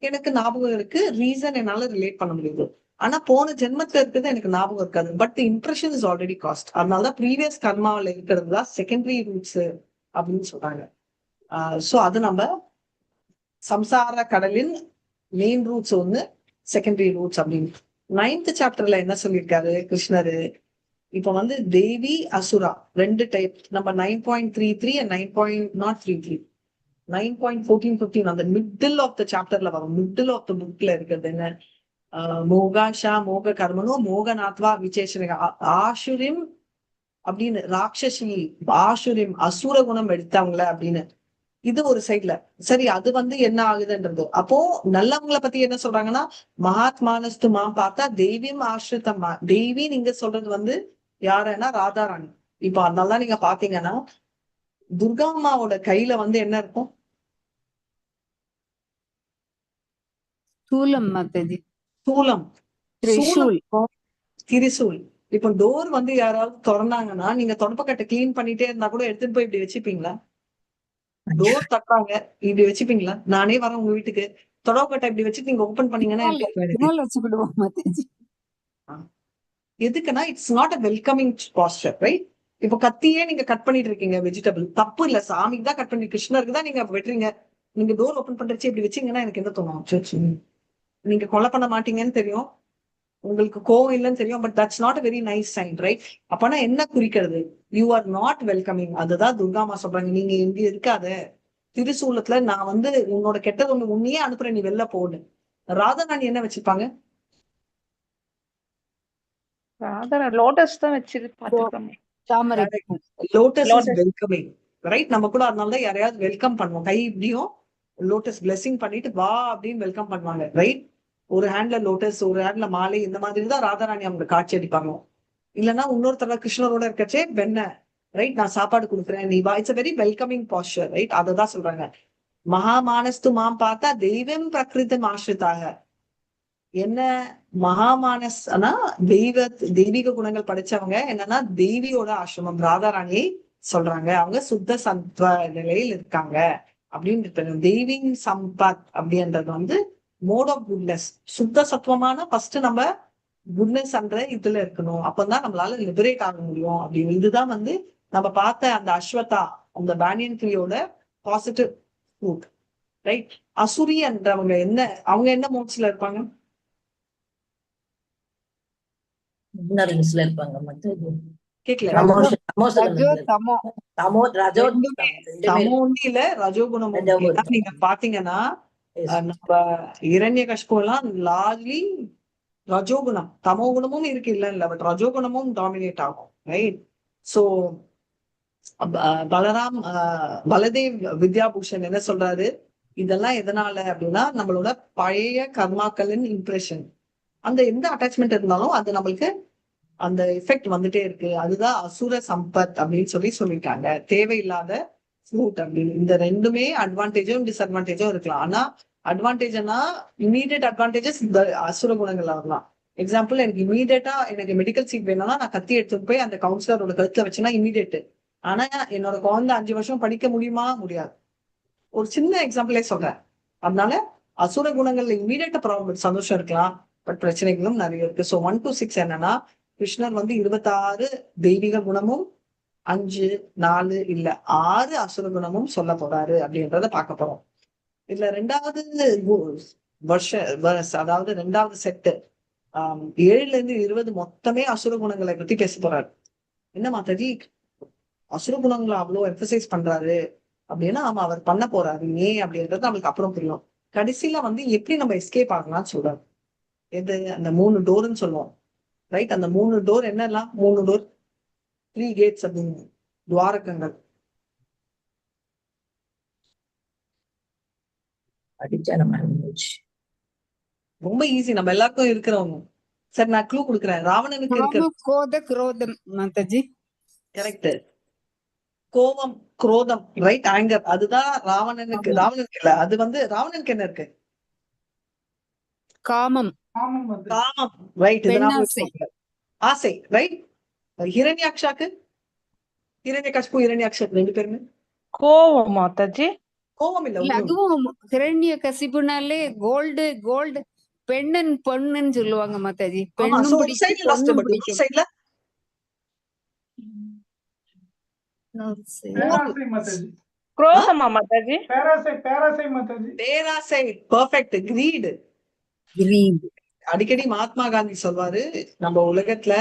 எனக்கு ஞாபகம் இருக்கு. ரீசன் என்னால ரிலேட் பண்ண முடியுது. ஆனா போன ஜென்மத்துல இருக்கிறது எனக்கு ஞாபகம் இருக்காது. But impression is already cost. அதனாலதான் ப்ரீவியஸ் கர்மாவில இருக்கிறது தான் செகண்டரி ரூட்ஸ் அப்படின்னு சொல்றாங்க. சோ அது நம்ம சம்சார கடலின் மெயின் ரூட்ஸ் ஒண்ணு, செகண்டரி ரூட்ஸ் அப்படின்னு. 9th சாப்டர்ல என்ன சொல்லியிருக்காரு கிருஷ்ணரு? இப்ப வந்து தேவி அசுரா 2 டைப். நம்ம 9.33 and 9.33 9.14 15 அந்த மிடில் ஆஃப் த சாப்டர்ல வரும். மிடில் ஆஃப் த புக்ல இருக்கிறது என்ன? மோகாஷா மோக கர்மனோ மோகநாத்வா விசேஷன ஆசுரிம் அப்படின்னு, ராட்சசி ஆசுரிம் அசுர குணம் எடுத்தவங்கள அப்படின்னு. இது ஒரு சைட்ல. சரி, அது வந்து என்ன ஆகுதுன்றது. அப்போ நல்லவங்களை பத்தி என்ன சொல்றாங்கன்னா, மகாத்மானஸ்து மாம் பார்த்தா தெய்வீம் ஆசிரித்தம்மா. தெய்வி நீங்க சொல்றது வந்து யாருன்னா ராதாராணி. இப்போ அதனாலதான் நீங்க பாத்தீங்கன்னா துர்கா அம்மாவோட கையில வந்து என்ன இருக்கும்? ஸ்தூலம் மாதாஜி. சூலம். திரிசூல். திரிசூல். இப்போ டோர் வந்து யாராவது திறந்தாங்கன்னா நீங்க தொடப்பக்கட்டை கிளீன் பண்ணிட்டே இருந்தா கூட எடுத்துட்டு போய் இப்படி வச்சுப்பீங்களா? டோர் தட்டாங்க இப்படி வச்சுப்பீங்களா? நானே வரேன் உங்க வீட்டுக்கு, தொடப்பக்கட்டை இப்படி வச்சுட்டு நீங்க ஓபன் பண்ணீங்கன்னா வச்சுக்கிடுவோம் மாதாஜி. எதுக்குன்னா it's not a welcoming pastor, right? இப்போ கத்தியே நீங்க கட் பண்ணிட்டு இருக்கீங்க, வெஜிடபிள் தப்பு இல்ல, சாமிக்கு தான் கட் பண்ணி, கிருஷ்ணருக்கு தான் நீங்க வெட்டுறீங்க. நீங்க டோர் ஓபன் பண்றச்சு இப்படி வச்சீங்கன்னா எனக்கு என்ன தோணும்? நீங்க கொலை பண்ண மாட்டீங்கன்னு தெரியும், உங்களுக்கு கோவம் இல்லைன்னு தெரியும், but that's not a very nice sign, right? அப்பனா என்ன குறிக்கிறது? You are not welcoming. அதுதான் துர்காமா சொல்றாங்க, நீங்க இங்க இருக்காத, திரிசூலத்துல நான் வந்து உன்னோட கெட்டது ஒண்ணு உன்னையே அனுப்புறேன், நீ வெளில போடு. ராதாராணி என்ன வச்சிருப்பாங்க? லோட்டஸ் தான் வச்சு பாத்துக்கிறோம். தாமரை பூ. Lotus is Lotus. Welcoming, right? நம்ம கூட அதனாலதான் யாரையாவது வெல்கம் பண்ணுவோம், கை இப்படியும் லோட்டஸ் பிளெஸிங் பண்ணிட்டு வா அப்படின்னு வெல்கம் பண்ணுவாங்க, ரைட்? ஒரு ஹேண்ட்ல லோட்டஸ், ஒரு ஹேண்ட்ல மாலை, இந்த மாதிரி தான் ராதாராணி அவங்க காட்சி அடிப்பாங்க. இல்லைன்னா இன்னொருத்தர கிருஷ்ணரோட இருக்கச்சே வெண்ண, ரைட், நான் சாப்பாடு கொடுக்குறேன் நீ வா. It's very welcoming pastor, right? அததான் சொல்றாங்க. மகாமானஸ்து மாம் பார்த்தா தெய்வம் பிரகிருதம் ஆசிரிதாக. என்ன மகாமானஸ்னா தெய்வீக குணங்கள் படைச்சவங்க, என்னன்னா தெய்வியோட ஆசிரமம் ராதாராணியை சொல்றாங்க. அவங்க சுத்த சத்வ நிலையில் இருக்காங்க அப்படின்னு. தெய்வீ சம்பத் அப்படின்றது வந்து மோட் ஆஃப் குட்னஸ். சுத்த சத்துவமான ஃபர்ஸ்ட் நம்ம குட்னஸ் என்ற இதுல இருக்கணும், அப்பதான் நம்மளால லிபரேட் ஆக முடியும் அப்படின்னு. இதுதான் வந்து நம்ம பார்த்த அந்த அஸ்வதா, அந்த பேனியன் ட்ரீயோட பாசிட்டிவ் ரூட், ரைட்? அசுரி என்றவங்க அவங்க என்ன மோட்ஸ்ல இருப்பாங்க? இன்னரிங்ஸ்ல இருப்பாங்க மாதாஜி. கேக்கல. ரஜோ தமோ. ரெண்டுமே தமோ ஒண்ணு இல்ல, ரஜோகுணம் ஒண்ணு. ஏன்னா நீங்க பாத்தீங்கன்னா நம்ம இரண்யகசிபு எல்லாம் லார்ஜ்லி ரஜோகுணம், தமோ குணமும் இருக்கு இல்ல, பட் ரஜோகுணமும் டாமினேட் ஆகும், ரைட்? சோ பலதேவ் வித்யாபூஷன் என்ன சொல்றாரு, இதெல்லாம் எதனால அப்படின்னா நம்மளோட பழைய கர்மாக்களின் இம்ப்ரெஷன், அந்த எந்த அட்டாச்மெண்ட் இருந்தாலும் அது நம்மளுக்கு அந்த எஃபெக்ட் வந்துட்டே இருக்கு. அதுதான் அசுர சம்பத் அப்படின்னு சொல்லியிருக்காங்க. தேவையில்லாத ஃப்ரூட் அப்படின்னு. இந்த ரெண்டுமே அட்வான்டேஜும் டிஸ்அட்வான்டேஜும் இருக்கலாம். ஆனா அட்வான்டேஜ்னா இமீடியட் அட்வான்டேஜஸ் இந்த அசுர குணங்கள் ஆகலாம். எக்ஸாம்பிள், எனக்கு இமீடியட்டா எனக்கு மெடிக்கல் சீட் வேணும்னா நான் கத்தி எடுத்துட்டு போய் அந்த கவுன்சிலரோட கருத்துல வச்சேன்னா இமீடியட். ஆனா என்னோட குழந்தை 5 வருஷம் படிக்க முடியுமா? முடியாது. ஒரு சின்ன எக்ஸாம்பிளே சொல்றேன். அதனால அசுர குணங்கள்ல இமீடியட் ப்ராப்ளம் சந்தோஷம் இருக்கலாம், பட் பிரச்சனைகளும் நிறைய இருக்கு. ஸோ 1 to 6 என்னன்னா, கிருஷ்ணர் வந்து 26 தெய்வீக குணமும் 5, 4 இல்ல 6 அசுர குணமும் சொல்ல போறாரு அப்படின்றத பார்க்க போறோம். இதுல ரெண்டாவது அதாவது ரெண்டாவது செட்டு 7ல இருந்து 20 மொத்தமே அசுர குணங்களை பத்தி பேச போறாரு. என்ன மாதாஜி அசுர குணங்களை அவ்வளவு எம்பசைஸ் பண்றாரு அப்படின்னா, அவர் பண்ண போறாரு ஏன் அப்படின்றது நம்மளுக்கு அப்புறம் புரியும். கடைசியில வந்து எப்படி நம்ம எஸ்கேப் ஆகலாம்னு சொல்றாரு. எது அந்த 3 டோர்ன்னு சொல்லுவோம், ரைட்? அந்த 3 டோர் என்னெல்லாம்? 3 டோர், 3 கேட்ஸ் அப்படின்னு, துவாரகங்கள். ரொம்ப ஈஸி, நம்ம எல்லாருக்கும் இருக்கிறவங்க. சரி, நான் க்ளூ கொடுக்குறேன். ராவணனுக்கு இருக்கு குரோதம் மாதாஜி. கரெக்ட். கோபம், குரோதம், ரைட்? ஆங்கர், அதுதான் ராவணனுக்கு. ராவணனுக்கு இல்ல, அது வந்து ராவணனுக்கு என்ன இருக்கு? காமம். காமம், ரைட்? ஆசை, ரைட்? ஹிரண்யாக்ஷாக்கு, ஹிரண்யகசிபு ஹிரண்யாக்ஷன் 2 பேருமே கோவம் மாதாஜி. கோபம் இல்ல. அதுவும் ஹிரண்ய கசிப்புனாலே கோல்டு பெண்ணன் பொண்ணுன்னு சொல்லுவாங்க மாதாஜி. பெண்ணும் பிடிக்கும். குரோதமா மாதாஜி? பேராசை, பெர்ஃபெக்ட். கிரீட். அடிக்கடி மகாத்மா காந்தி சொல்வாரு, நம்ம உலகத்துல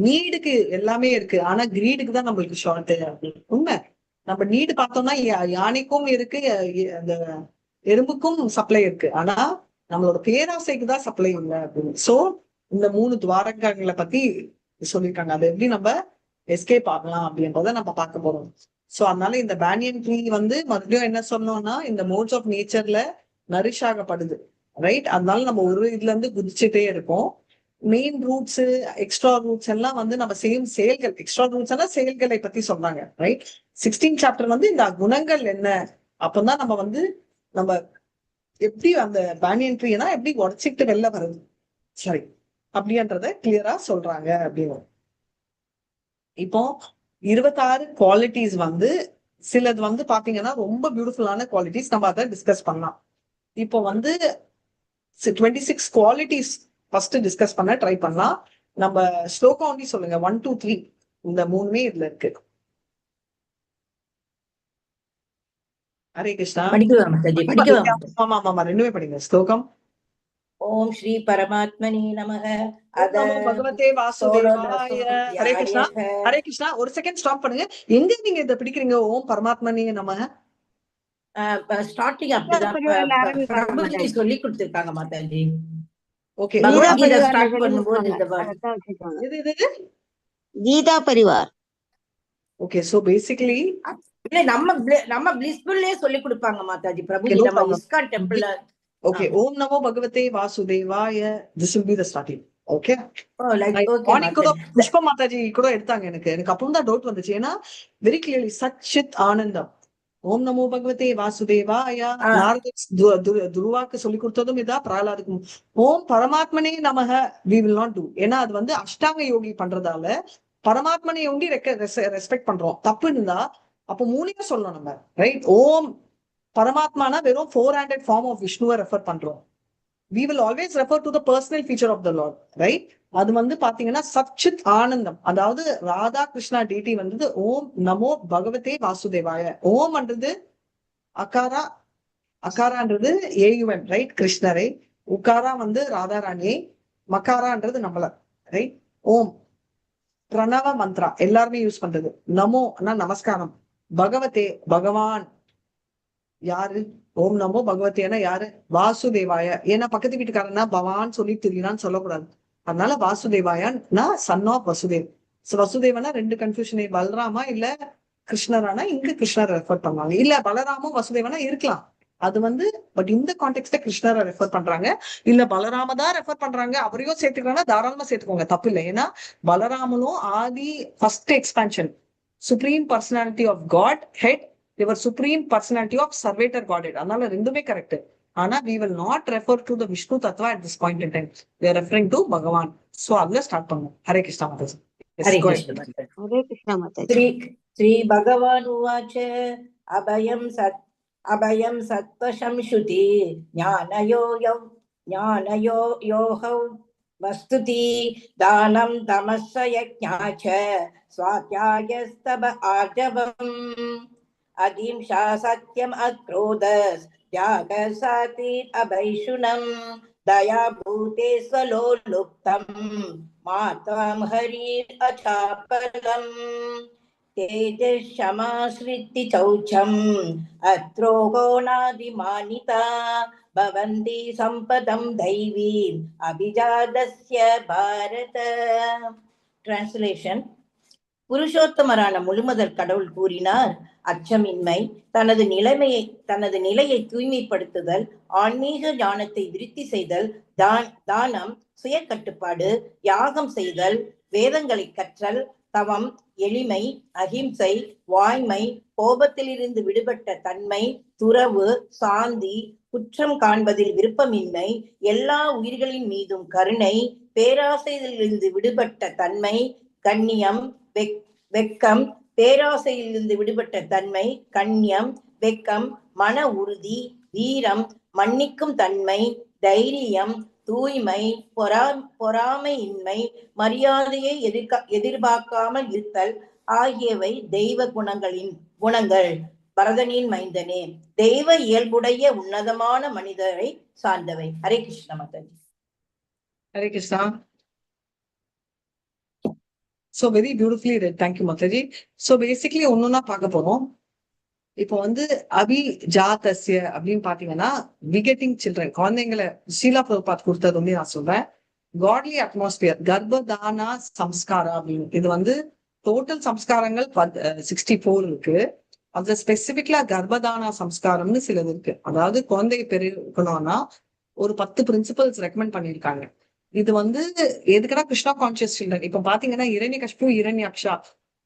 நீடுக்கு எல்லாமே இருக்கு, ஆனா கிரீடுக்கு தான் நம்மளுக்கு ஷார்ட். உண்மை. நம்ம நீடு பார்த்தோம்னா யானைக்கும் இருக்கு, அந்த எறும்புக்கும் சப்ளை இருக்கு, ஆனா நம்மளோட பேராசைக்கு தான் சப்ளை இல்லை அப்படின்னு. சோ இந்த 3 துவாரகங்களை பத்தி சொல்லியிருக்காங்க. அதை எப்படி நம்ம எஸ்கேப் ஆகலாம் அப்படின்றத நம்ம பார்க்க போறோம். சோ அதனால இந்த பேனியன் ட்ரீ வந்து மறுபடியும் என்ன சொன்னோம்னா, இந்த மோட்ஸ் ஆஃப் நேச்சர்ல நரிஷ் ஆகப்படுது, ரைட்? அதனால நம்ம ஒரு இதுல இருந்து குதிச்சுட்டே இருக்கோம். மெயின் ரூட்ஸ், எக்ஸ்ட்ரா ரூட்ஸ் எல்லாம் வந்து நம்ம செயல்கள். எக்ஸ்ட்ரா ரூட்ஸ் எல்லாம் செயல்களை பத்தி சொன்னாங்க, ரைட்? 16 சாப்டர் வந்து இந்த குணங்கள் என்ன, அப்பதான் நம்ம வந்து நம்ம எப்படி அந்த பேனியன் ட்ரீனா எப்படி உடச்சிக்கிட்டு வெளில வருது, சரி, அப்படின்றத கிளியரா சொல்றாங்க அப்படின்னு. இப்போ 26 குவாலிட்டிஸ் வந்து சிலது வந்து பாத்தீங்கன்னா ரொம்ப பியூட்டிஃபுல்லான குவாலிட்டிஸ், நம்ம அதை டிஸ்கஸ் பண்ணலாம். இப்போ வந்து 26 குவாலிட்டிஸ் ஃபர்ஸ்ட் டிஸ்கஸ் பண்ண ட்ரை பண்ணலாம். நம்ம ஸ்லோகம் ஒண்டி சொல்லுங்க. 1, 2, 3 இந்த 3மே இதுல இருக்கு. ஹரே கிருஷ்ணா. ஆமா, ரெண்டுமே படிங்க. ஸ்லோகம். ஓம் ஸ்ரீ பரமாத்மனி நமக. நமோ பகவதே வாசுதேவாய. ஹரே கிருஷ்ணா. ஹரே கிருஷ்ணா. ஒரு செகண்ட் ஸ்டாப் பண்ணுங்க. எங்க நீங்க இதை பிடிக்கிறீங்க? ஓம் பரமாத்மனி நமக. ஸ்டார்டிங் அப்படிதான் பரிவாரில் ஆரம்பிப்பாங்க பிரபுஜி மாதாஜி. சொல்லி கொடுத்திருக்காங்க மாதாஜி. ஓகே கீதா பகவத்கீதை பரிவார்ல ஸ்டார்ட் சொல்லி பண்ணும்போது கொடுப்பாங்க. இந்த வேர்ட். அதைத்தான் வச்சிருக்காங்க. இது Gita Parivar. Okay so basically இல்ல நம்ம பிளிஸ்புல்லே சொல்லி கொடுப்பாங்க மாதாஜி. பிரபுஜி no நம்ம problem. இஸ்கான் டெம்பிள்ல. ஓகே ஓம் நமோ பகவதே வாசுதேவாய this will be the starting. Okay like okay morning கூட மாதாஜி. புஷ்பா மாதாஜி கூட எடுத்தாங்க. எனக்கு அப்புறம் தான் டவுட் வந்துச்சு. ஏன்னா வெரி கிளியர்லி சச்சித் ஆனந்தம் ஓம் நமோ பகவதே வாசுதேவாய. துருவாக்கு சொல்லி கொடுத்ததும் இதா, பிரகலாதுக்கு ஓம் பரமாத்மனே நமக வி வில் நாட் டூ. ஏன்னா அது வந்து அஷ்டாங்க யோகி பண்றதால பரமாத்மனை ஒண்டி ரெஸ்பெக்ட் பண்றோம். தப்பு இருந்தா அப்போ மூணையும் சொல்லணும் நம்ம, ரைட்? ஓம் பரமாத்மானா வெறும் 400 ஃபார்ம் ஆஃப் விஷ்ணுவை ரெஃபர் பண்றோம். we will always refer to the personal feature of the Lord, right? அது வந்து பாத்தீங்கன்னா சச்சித் ஆனந்தம், அதாவது ராதா கிருஷ்ணா டிடி வந்து ஓம் நமோ பகவதே வாசுதேவாய. ஓம்ன்றது அகாரான்றது ஏயுஎன், ரைட்? கிருஷ்ணரை. உக்காரா வந்து ராதாராணியை. மகாரான்றது நம்மள, ரைட்? ஓம் பிரணவ மந்த்ரா எல்லாருமே யூஸ் பண்றது. நமோ நமஸ்காரம். பகவதே பகவான் யாரு? ஓம் நமோ பகவத்தேனா யாரு? வாசுதேவாய. ஏன்னா பக்கத்து வீட்டுக்காரன்னா பவான் சொல்லி திரியலான்னு சொல்லக்கூடாது. அதனால வாசுதேவாயன்னா சன் ஆஃப் வசுதேவ். வசுதேவனா ரெண்டு கன்ஃபியூஷன், பலராமா இல்ல கிருஷ்ணரானா இங்க கிருஷ்ணரை ரெஃபர் பண்ணுவாங்க. இல்ல பலராமும் வசுதேவனா இருக்கலாம். அது வந்து பட் இந்த கான்டெக்ட்ல கிருஷ்ணரை ரெஃபர் பண்றாங்க. இல்ல பலராம தான் ரெஃபர் பண்றாங்க, அவரையும் சேர்த்துக்கிறாங்கன்னா தாராளமா சேர்த்துக்கோங்க, தப்பு இல்லை. ஏன்னா பலராமனும் ஆதி first expansion, supreme personality of Godhead, இவர் supreme personality of servitor God. அதனால ரெண்டுமே கரெக்ட். ஆனா we will not refer to the Vishnu Tattva at this point in time. We are referring to Bhagavan. So அதுல start பண்ணுவோம். ஹரே கிருஷ்ணா மாதாஜி. ஹரே கிருஷ்ண மாதாஜி. ஹரே கிருஷ்ணா மாதாஜி. ஸ்ரீ பகவான் உவாச்ச அபயம் சத்வசம்சுதி ஞானயோஹௌ வஸ்துதி தானம் தமஸ்ஸ யஜ்ஞாச்ச ஸ்வாத்யாயஸ்தப ஆர்ஜவம் அகிம்சா சத்யம் அக்ரோதஸ் தியாக சாத்வீத் அபைஷுனம் தயா பூதே ஸ்வலோலுப்தம் மாத்வம் ஹரிர் அச்சாபலம் தேஜஷமாஸ்ரித்தி சௌச்சம் அத்ரோகோ நாதிமானிதா பவந்தி சம்பதம் தைவீம் அபிஜாதஸ்ய பாரத. டிரான்ஸ்லேஷன். புருஷோத்தமரான முழுமுதற் கடவுள் கூறினார், அச்சமின்மை, தனது நிலையை தூய்மைப்படுத்துதல், ஆன்மீக ஞானத்தை விருத்தி செய்தல், தானம், சுய கட்டுப்பாடு, யாகம் செய்தல், வேதங்களை கற்றல், தவம், எளிமை, அகிம்சை, வாய்மை, கோபத்திலிருந்து விடுபட்ட தன்மை, துறவு, சாந்தி, குற்றம் காண்பதில் விருப்பமின்மை, எல்லா உயிர்களின் மீதும் கருணை, பேராசையிலிருந்து விடுபட்ட தன்மை, கண்ணியம், வெக்கம், பேராசையிலிருந்து விடுபட்ட தன்மை, கண்ணியம், வெக்கம், மன உறுதி, வீரம், மன்னிக்கும் தன்மை, தைரியம், தூய்மை, பொறாமையின்மை, மரியாதையை எதிர்பார்க்காமல் இருத்தல் ஆகியவை தெய்வ குணங்கள். பரதனின் மைந்தனே, தெய்வ இயல்புடைய உன்னதமான மனிதரை சார்ந்தவை. Hare Krishna Mataji. Hare Krishna. So very beautifully read. Thank you Mataji. So basically ஒன்னொன்னா பார்க்க போறோம். இப்போ வந்து அபிஜாதஸ்ய அப்படின்னு பாத்தீங்கன்னா begetting children, குழந்தைங்களை ஷீலா பிரபுபாத் கொடுத்தது வந்து நான் சொல்றேன். காட்லி அட்மாஸ்பியர், கர்ப்பதானா சம்ஸ்காரா அப்படின்னு. இது வந்து டோட்டல் சம்ஸ்காரங்கள் 64 இருக்கு. அதுல ஸ்பெசிபிக்லா கர்ப்பதானா சம்ஸ்காரம்னு சிலது இருக்கு. அதாவது குழந்தை பெருக்கணும்னா ஒரு 10 பிரின்சிபல்ஸ் ரெக்கமெண்ட் பண்ணியிருக்காங்க. இது வந்து எதுக்குன்னா கிருஷ்ணா கான்சியஸ் சில்ட்ரன். இப்ப பாத்தீங்கன்னா இரண்யகசிபு இரண்யாக்ஷா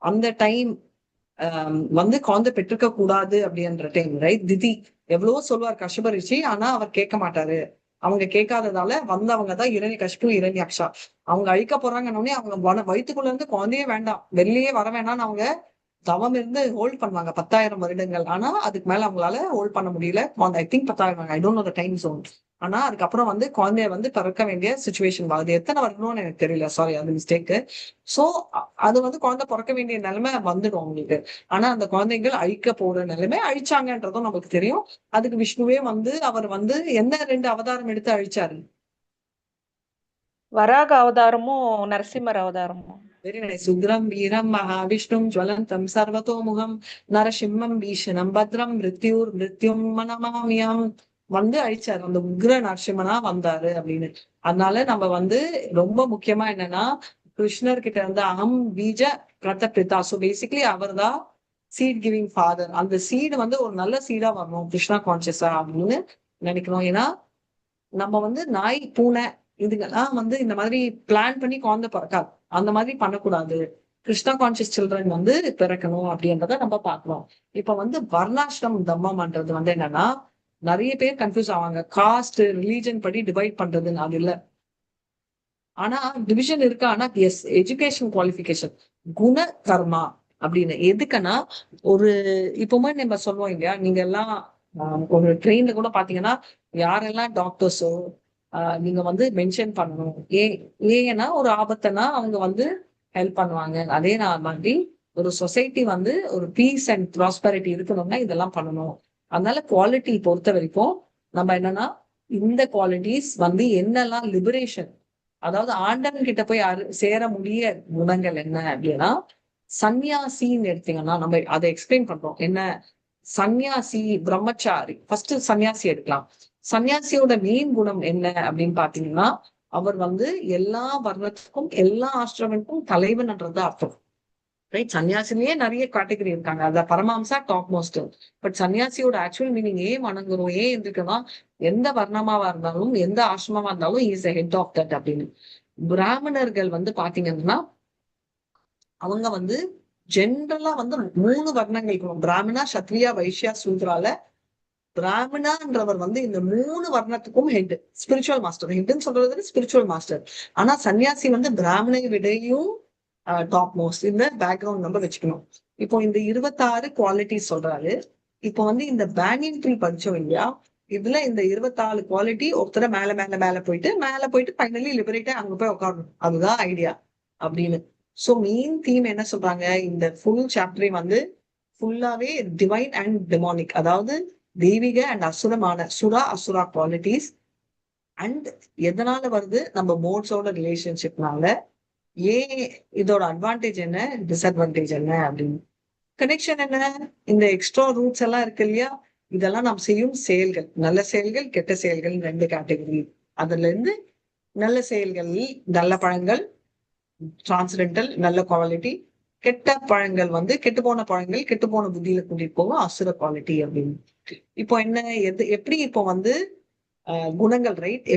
அந்த டைம் வந்து குழந்தை பெற்றுக்க கூடாது அப்படின்ற டைம், ரைட்? திதி எவ்வளவோ சொல்லுவார் கஷ்யப ரிஷி, ஆனா அவர் கேட்க மாட்டாரு. அவங்க கேட்காததால வந்தவங்கதான் இரண்யகசிபு இரண்யாக்ஷா. அவங்க அழிக்க போறாங்கன்னே அவங்க வயிற்றுக்குள்ள இருந்து குழந்தையே வேண்டாம், வெளியே வர வேண்டாம்னு அவங்க தவம் இருந்து ஹோல்ட் பண்ணுவாங்க 10,000 வருடங்கள். ஆனா அதுக்கு மேல அவங்களால ஹோல்ட் பண்ண முடியல. I think 10,000, I don't know the time zone. ஆனா அதுக்கப்புறம் வந்து குழந்தைய வந்து பிறக்க வேண்டிய சுச்சுவேஷன் வருது. எத்தனை வரணும்னு எனக்கு தெரியல, சாரி, அது மிஸ்டேக்கு. சோ அது வந்து குழந்தை பிறக்க வேண்டிய நிலைமை வந்துடும் அவங்களுக்கு. ஆனா அந்த குழந்தைகள் அழிக்க போற நிலைமை அழிச்சாங்கன்றதும் நமக்கு தெரியும். அதுக்கு விஷ்ணுவே வந்து அவர் வந்து என்ன 2 அவதாரம் எடுத்து அழிச்சாரு? வராக அவதாரமும் நரசிம்மர் அவதாரமும். Very nice. உக்ரம் வீரம் மகாவிஷ்ணும் ஜுவலந்தம் சர்வதோமுகம் நரசிம்மம் பீஷணம் பத்ரம் மிருத்யும் மனமாமியம் வந்து அழிச்சாரு. அந்த உக்ர நரசிம்மனா வந்தாரு அப்படின்னு. அதனால நம்ம வந்து ரொம்ப முக்கியமா என்னன்னா, கிருஷ்ணர் கிட்ட இருந்து அகம் பீஜ பிரத பிதா. ஸோ பேசிக்கலி அவர் தான் சீட் கிவிங் ஃபாதர். அந்த சீடு வந்து ஒரு நல்ல சீடா வரணும் கிருஷ்ணா கான்சியஸா அப்படின்னு நினைக்கணும். ஏன்னா நம்ம வந்து நாய் பூனை இதுங்கெல்லாம் வந்து இந்த மாதிரி பிளான் பண்ணி குழந்தை பிறக்காது. அந்த மாதிரி பண்ணக்கூடாது. கிருஷ்ணா கான்சியஸ் சில்ட்ரன் வந்து பிறக்கணும் அப்படின்றத நம்ம பாக்குறோம். இப்ப வந்து வர்ணாசிரம் தம்மம்ன்றது வந்து என்னன்னா, நிறைய பேர் கன்ஃபியூஸ் ஆவாங்க. காஸ்ட் ரிலீஜன் படி டிவைட் பண்றதுன்னு அது இல்ல. ஆனா டிவிஷன் இருக்கா? ஆனா எஸ், எஜுகேஷன் குவாலிஃபிகேஷன் குண கர்மா அப்படின்னு எதுக்குன்னா, ஒரு இப்பவுமே நம்ம சொல்லுவோம் இல்லையா, நீங்க எல்லாம் ஒரு ட்ரெயின்ல கூட பாத்தீங்கன்னா யாரெல்லாம் டாக்டர்ஸோ நீங்க வந்து மென்ஷன் பண்ணணும். ஏன்னா ஒரு ஆபத்துனா அவங்க வந்து ஹெல்ப் பண்ணுவாங்க. அதே மாதிரி ஒரு சொசைட்டி வந்து ஒரு பீஸ் அண்ட் ப்ராஸ்பரிட்டி இருக்கணும்னா இதெல்லாம் பண்ணணும். அதனால குவாலிட்டி பொறுத்த வரைக்கும் நம்ம என்னன்னா, இந்த குவாலிட்டிஸ் வந்து என்னெல்லாம் லிபரேஷன், அதாவது ஆண்டன் கிட்ட போய் சேர முடிய குணங்கள் என்ன அப்படின்னா, சன்னியாசின்னு எடுத்தீங்கன்னா நம்ம அதை எக்ஸ்பிளைன் பண்றோம். என்ன சன்னியாசி பிரம்மச்சாரி, ஃபர்ஸ்ட் சன்னியாசி எடுக்கலாம். சன்னியாசியோட மெயின் குணம் என்ன அப்படின்னு பாத்தீங்கன்னா, அவர் வந்து எல்லா வர்ணத்துக்கும் எல்லா ஆசிரமத்துக்கும் தலைவன்ன்றது அர்த்தம். ரைட்? சன்னியாசிலேயே நிறைய கேட்டகரி இருக்காங்க. அத பரமாம்சா டாப் மோஸ்ட். பட் சன்னியாசியோட ஆக்சுவல் மீனிங் ஏன் வணங்குறோம், ஏன் இருக்குன்னா, எந்த வர்ணமாவா இருந்தாலும் எந்த ஆசிரமமா இருந்தாலும் இஸ் ஹெட் ஆஃப் தட் அப்படின்னு. பிராமணர்கள் வந்து பாத்தீங்கன்னா அவங்க வந்து ஜென்ரலா வந்து 3 வர்ணங்கள் இருக்கும். பிராமணா, சத்ரியா, வைஷ்யா, சூத்ரால பிராமணான்றவர் வந்து இந்த 3 வர்ணத்துக்கும் ஹெட், ஸ்பிரிச்சுவல் மாஸ்டர். ஹெட்னு சொல்றது ஸ்பிரிச்சுவல் மாஸ்டர். ஆனா சன்னியாசி வந்து பிராமணை விடையும் டாப் மோஸ்ட். இந்த பேக்ரவுண்ட் நம்ம வச்சுக்கணும். இப்போ இந்த 26 குவாலிட்டி சொல்றாரு. இப்போ வந்து இந்த பேனியன் ட்ரீ படிச்சோம் இல்லையா, இதுல இந்த 24 குவாலிட்டி ஒருத்தர மேல மேல மேல போயிட்டு ஃபைனலி லிபரேட்டா அங்க போய் உட்காரணும். அதுதான் ஐடியா அப்படின்னு. சோ மெயின் தீம் என்ன சொல்றாங்க, இந்த ஃபுல் சாப்டரே வந்து ஃபுல்லாவே டிவைன் அண்ட் டெமானிக், அதாவது தெய்வீக அண்ட் அசுரமான அசுரா குவாலிட்டிஸ். அண்ட் எதனால வருது, நம்ம மோட்ஸோட ரிலேஷன்ஷிப்னால. ஏன் இதோட அட்வான்டேஜ் என்ன, டிஸ்அட்வான்டேஜ் என்ன அப்படின்னு. கனெக்ஷன் என்ன, இந்த எக்ஸ்ட்ரா ரூட்ஸ் எல்லாம் இருக்கு இல்லையா, இதெல்லாம் நாம் செய்யும் செயல்கள், நல்ல செயல்கள் கெட்ட செயல்கள் 2 கேட்டகரி. அதுல இருந்து நல்ல செயல்கள் நல்ல பழங்கள் டிரான்ஸ்டென்டல் நல்ல குவாலிட்டி, கெட்ட பழங்கள் வந்து கெட்டுப்போன பழங்கள் கெட்டுப்போன புத்தியில கூட்டிட்டு போகும் அசுர குவாலிட்டி அப்படின்னு. இப்போ என்ன எப்படி இப்போ வந்து குணங்கள் ரைட்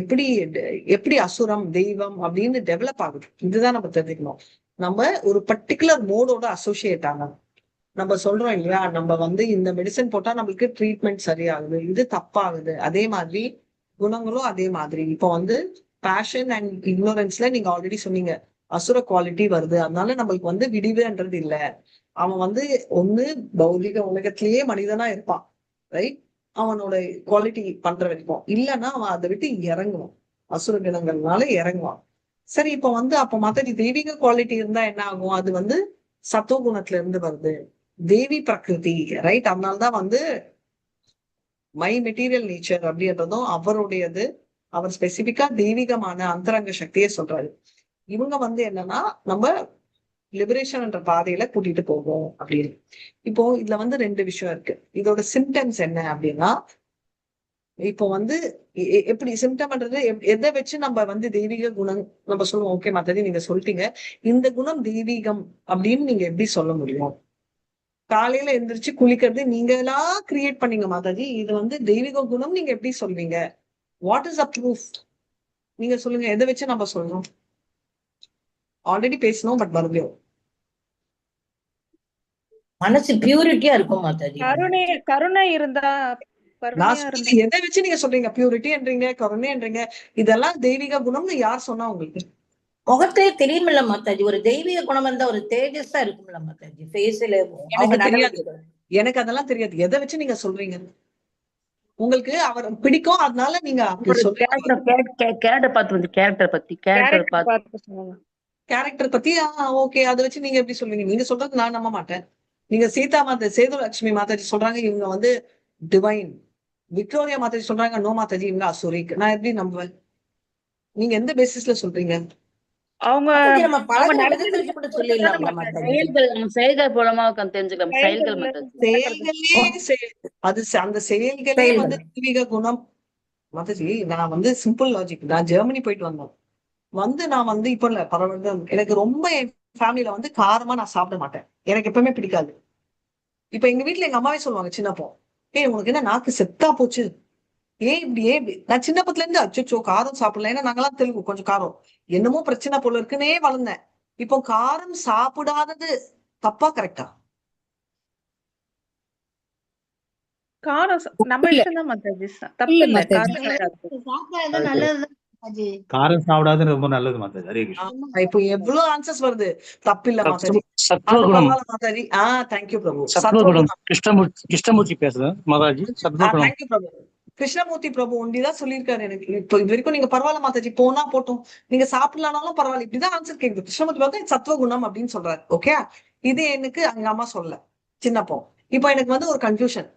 எப்படி அசுரம் தெய்வம் அப்படின்னு டெவலப் ஆகுது, இதுதான் நம்ம தெரிஞ்சுக்கணும். நம்ம ஒரு பர்டிகுலர் மோடோட அசோசியேட் ஆகணும். நம்ம சொல்றோம் இல்லையா, நம்ம வந்து இந்த மெடிசன் போட்டா நம்மளுக்கு ட்ரீட்மெண்ட் சரியாகுது, இது தப்பாகுது. அதே மாதிரி குணங்களும் அதே மாதிரி. இப்போ வந்து பேஷன் அண்ட் இக்னோரன்ஸ்ல நீங்க ஆல்ரெடி சொன்னீங்க அசுர குவாலிட்டி வருது. அதனால நம்மளுக்கு வந்து விடிவுன்றது இல்ல. அவன் வந்து ஒண்ணு பௌதிக உலகத்திலேயே மனிதனா இருப்பான், ரைட்? அவனோட குவாலிட்டி பண்ற வரைக்கும் இல்லைன்னா அவன் அதை விட்டு இறங்குவான், அசுர குணங்கள்னால இறங்குவான். சரி, இப்ப வந்து அப்ப மத்த தெய்வீக குவாலிட்டி இருந்தா என்ன ஆகும், அது வந்து சத்துவ குணத்துல இருந்து வருது, தேவி பிரகிருதி, ரைட்? அதனால்தான் வந்து மை மெட்டீரியல் நேச்சர் அப்படின்றதும் அவருடையது. அவர் ஸ்பெசிபிக்கா தெய்வீகமான அந்தரங்க சக்தியை சொல்றாரு. இவங்க வந்து என்னன்னா நம்ம லிபரேஷன் என்ற பாதையில கூட்டிட்டு போவோம் அப்படின்னு. இப்போ இதுல வந்து 2 விஷயம் இருக்கு. இதோட சிம்டம்ஸ் என்ன அப்படின்னா, இப்போ வந்து எப்படி சிம்டம்ன்றது எதை வச்சு நம்ம வந்து தெய்வீக குணம் நம்ம சொல்லுவோம். ஓகே மாதாஜி நீங்க சொல்லிட்டீங்க, இந்த குணம் தெய்வீகம் அப்படின்னு நீங்க எப்படி சொல்ல முடியும்? காலையில எந்திரிச்சு குளிக்கிறது நீங்களா கிரியேட் பண்ணீங்க மாதாஜி, இது வந்து தெய்வீக குணம் நீங்க எப்படி சொல்வீங்க? What is a proof? நீங்க சொல்லுங்க, எதை வச்சு நம்ம சொல்றோம்? ஆல்ரெடி பேசணும், பட் மறுபடியும் மனசு பியூரிட்டியா இருக்கும் மாதாஜி. கருணை இருந்தா நான் சொல்றது எதை வச்சு நீங்க சொல்றீங்க? பியூரிட்டின்றீங்க, கருணைன்றீங்க, இதெல்லாம் தெய்வீக குணம்னு யார் சொன்னா உங்களுக்கு? முகத்தே தெரியுமில்ல மாதாஜி, ஒரு தெய்வீக குணம் இருந்தா ஒரு தேஜஸா இருக்கும்ல மாதாஜி, ஃபேஸ்ல. எனக்கு அதெல்லாம் தெரியாது. எதை வச்சு நீங்க சொல்றீங்க? உங்களுக்கு அவர் பிடிக்கும், அதனால நீங்க கேரக்டர் பத்தி ஓகே, அதை வச்சு நீங்க எப்படி சொல்றீங்க? நீங்க சொல்றது நான் நம்ப மாட்டேன். நீங்க சீதா மாதா சேதுலட்சுமி மாதாஜி சொல்றாங்க இவங்க வந்து டிவைன், விக்டோரியா மாதாஜி சொல்றாங்க நோ மாதாஜி இவங்க அசுரிக், நான் எப்படி நம்புவேன்? நீங்க எந்த பேசிஸ்ல சொல்றீங்க? அவங்க மாதாஜி, நம்ம அவங்க பழகுற நடந்துக்கிறத விதத்தை கூட பொறுத்து தானே சொல்லிடலாம்ல மாதாஜி. மாதாஜி? செயல்கள் மூலமா தெரிஞ்சுக்கலாம். செயல்கள் செயல்கள்ல மாதாஜி. நடக்கிறது. செயல்களே அது அந்த செயல்களே செயல்கள். வந்து தெய்வீக குணம். மாதாஜி, நான் வந்து சிம்பிள் லாஜிக். நான் ஜெர்மனி போயிட்டு வந்தேன். நான் வந்து இப்ப இல்ல பரவாயில்ல, எனக்கு ரொம்ப என் ஃபேமிலியில வந்து காரமா நான் சாப்பிட மாட்டேன். எனக்கு எப்பவுமே பிடிக்காது. இப்ப எங்க வீட்டுல எங்க அம்மாவே சொல்லுவாங்க சின்னப்போ, ஏய் உனக்கு என்ன நாக்கு செத்தா போச்சு, ஏன் இப்படி நான் சின்னப்பத்துல இருந்து அச்சோ காரம் சாப்பிடல. ஏன்னா நாங்கெல்லாம் தெலுங்கு, கொஞ்சம் காரம் என்னமோ பிரச்சனை போல இருக்குன்னே வளர்ந்தேன். இப்போ காரம் சாப்பிடாதது தப்பா கரெக்டா? காரம் நம்ம இல்ல இஷ்டம் தான் மாதாஜி. தப்பு இல்ல இல்ல. மாதாஜி. காரம் சாப்பிடாது. சாப்பிடாத நல்லதுதான் மாதாஜி. காரம் சாப்பிடாதுன்னு ரொம்ப நல்லது மாதாஜி. ஹரே கிருஷ்ணா. ஆமா, இப்போ எவ்வளவு ஆன்சர்ஸ் வருது. தப்பில்ல மாதாஜி. அது சத்வகுணம் பரவாயில்ல மாதாஜி. தேங்க்யூ பிரபு. சத்வகுணம் சத்வகுணம். கிருஷ்ணமூர்த்தி பேசுறேன் மாதாஜி. சத்வகுணம். தேங்க்யூ பிரபு. கிருஷ்ணமூர்த்தி பிரபு ஒண்டிதான் சொல்லியிருக்காரு எனக்கு. இப்போ இது வரைக்கும் நீங்க பரவாயில்ல மாதாஜி, போனா போட்டும், நீங்க சாப்பிடலனாலும் பரவாயில்ல, இப்படிதான் ஆன்சர் கேக்குது. கிருஷ்ணமூர்த்தி பிரபு சத்வகுணம் அப்படின்னு சொல்றாரு. ஓகே, இது எனக்கு அங்க அம்மா சொல்ல சின்னப்போ. இப்போ எனக்கு வந்து ஒரு கன்ஃபியூஷன்.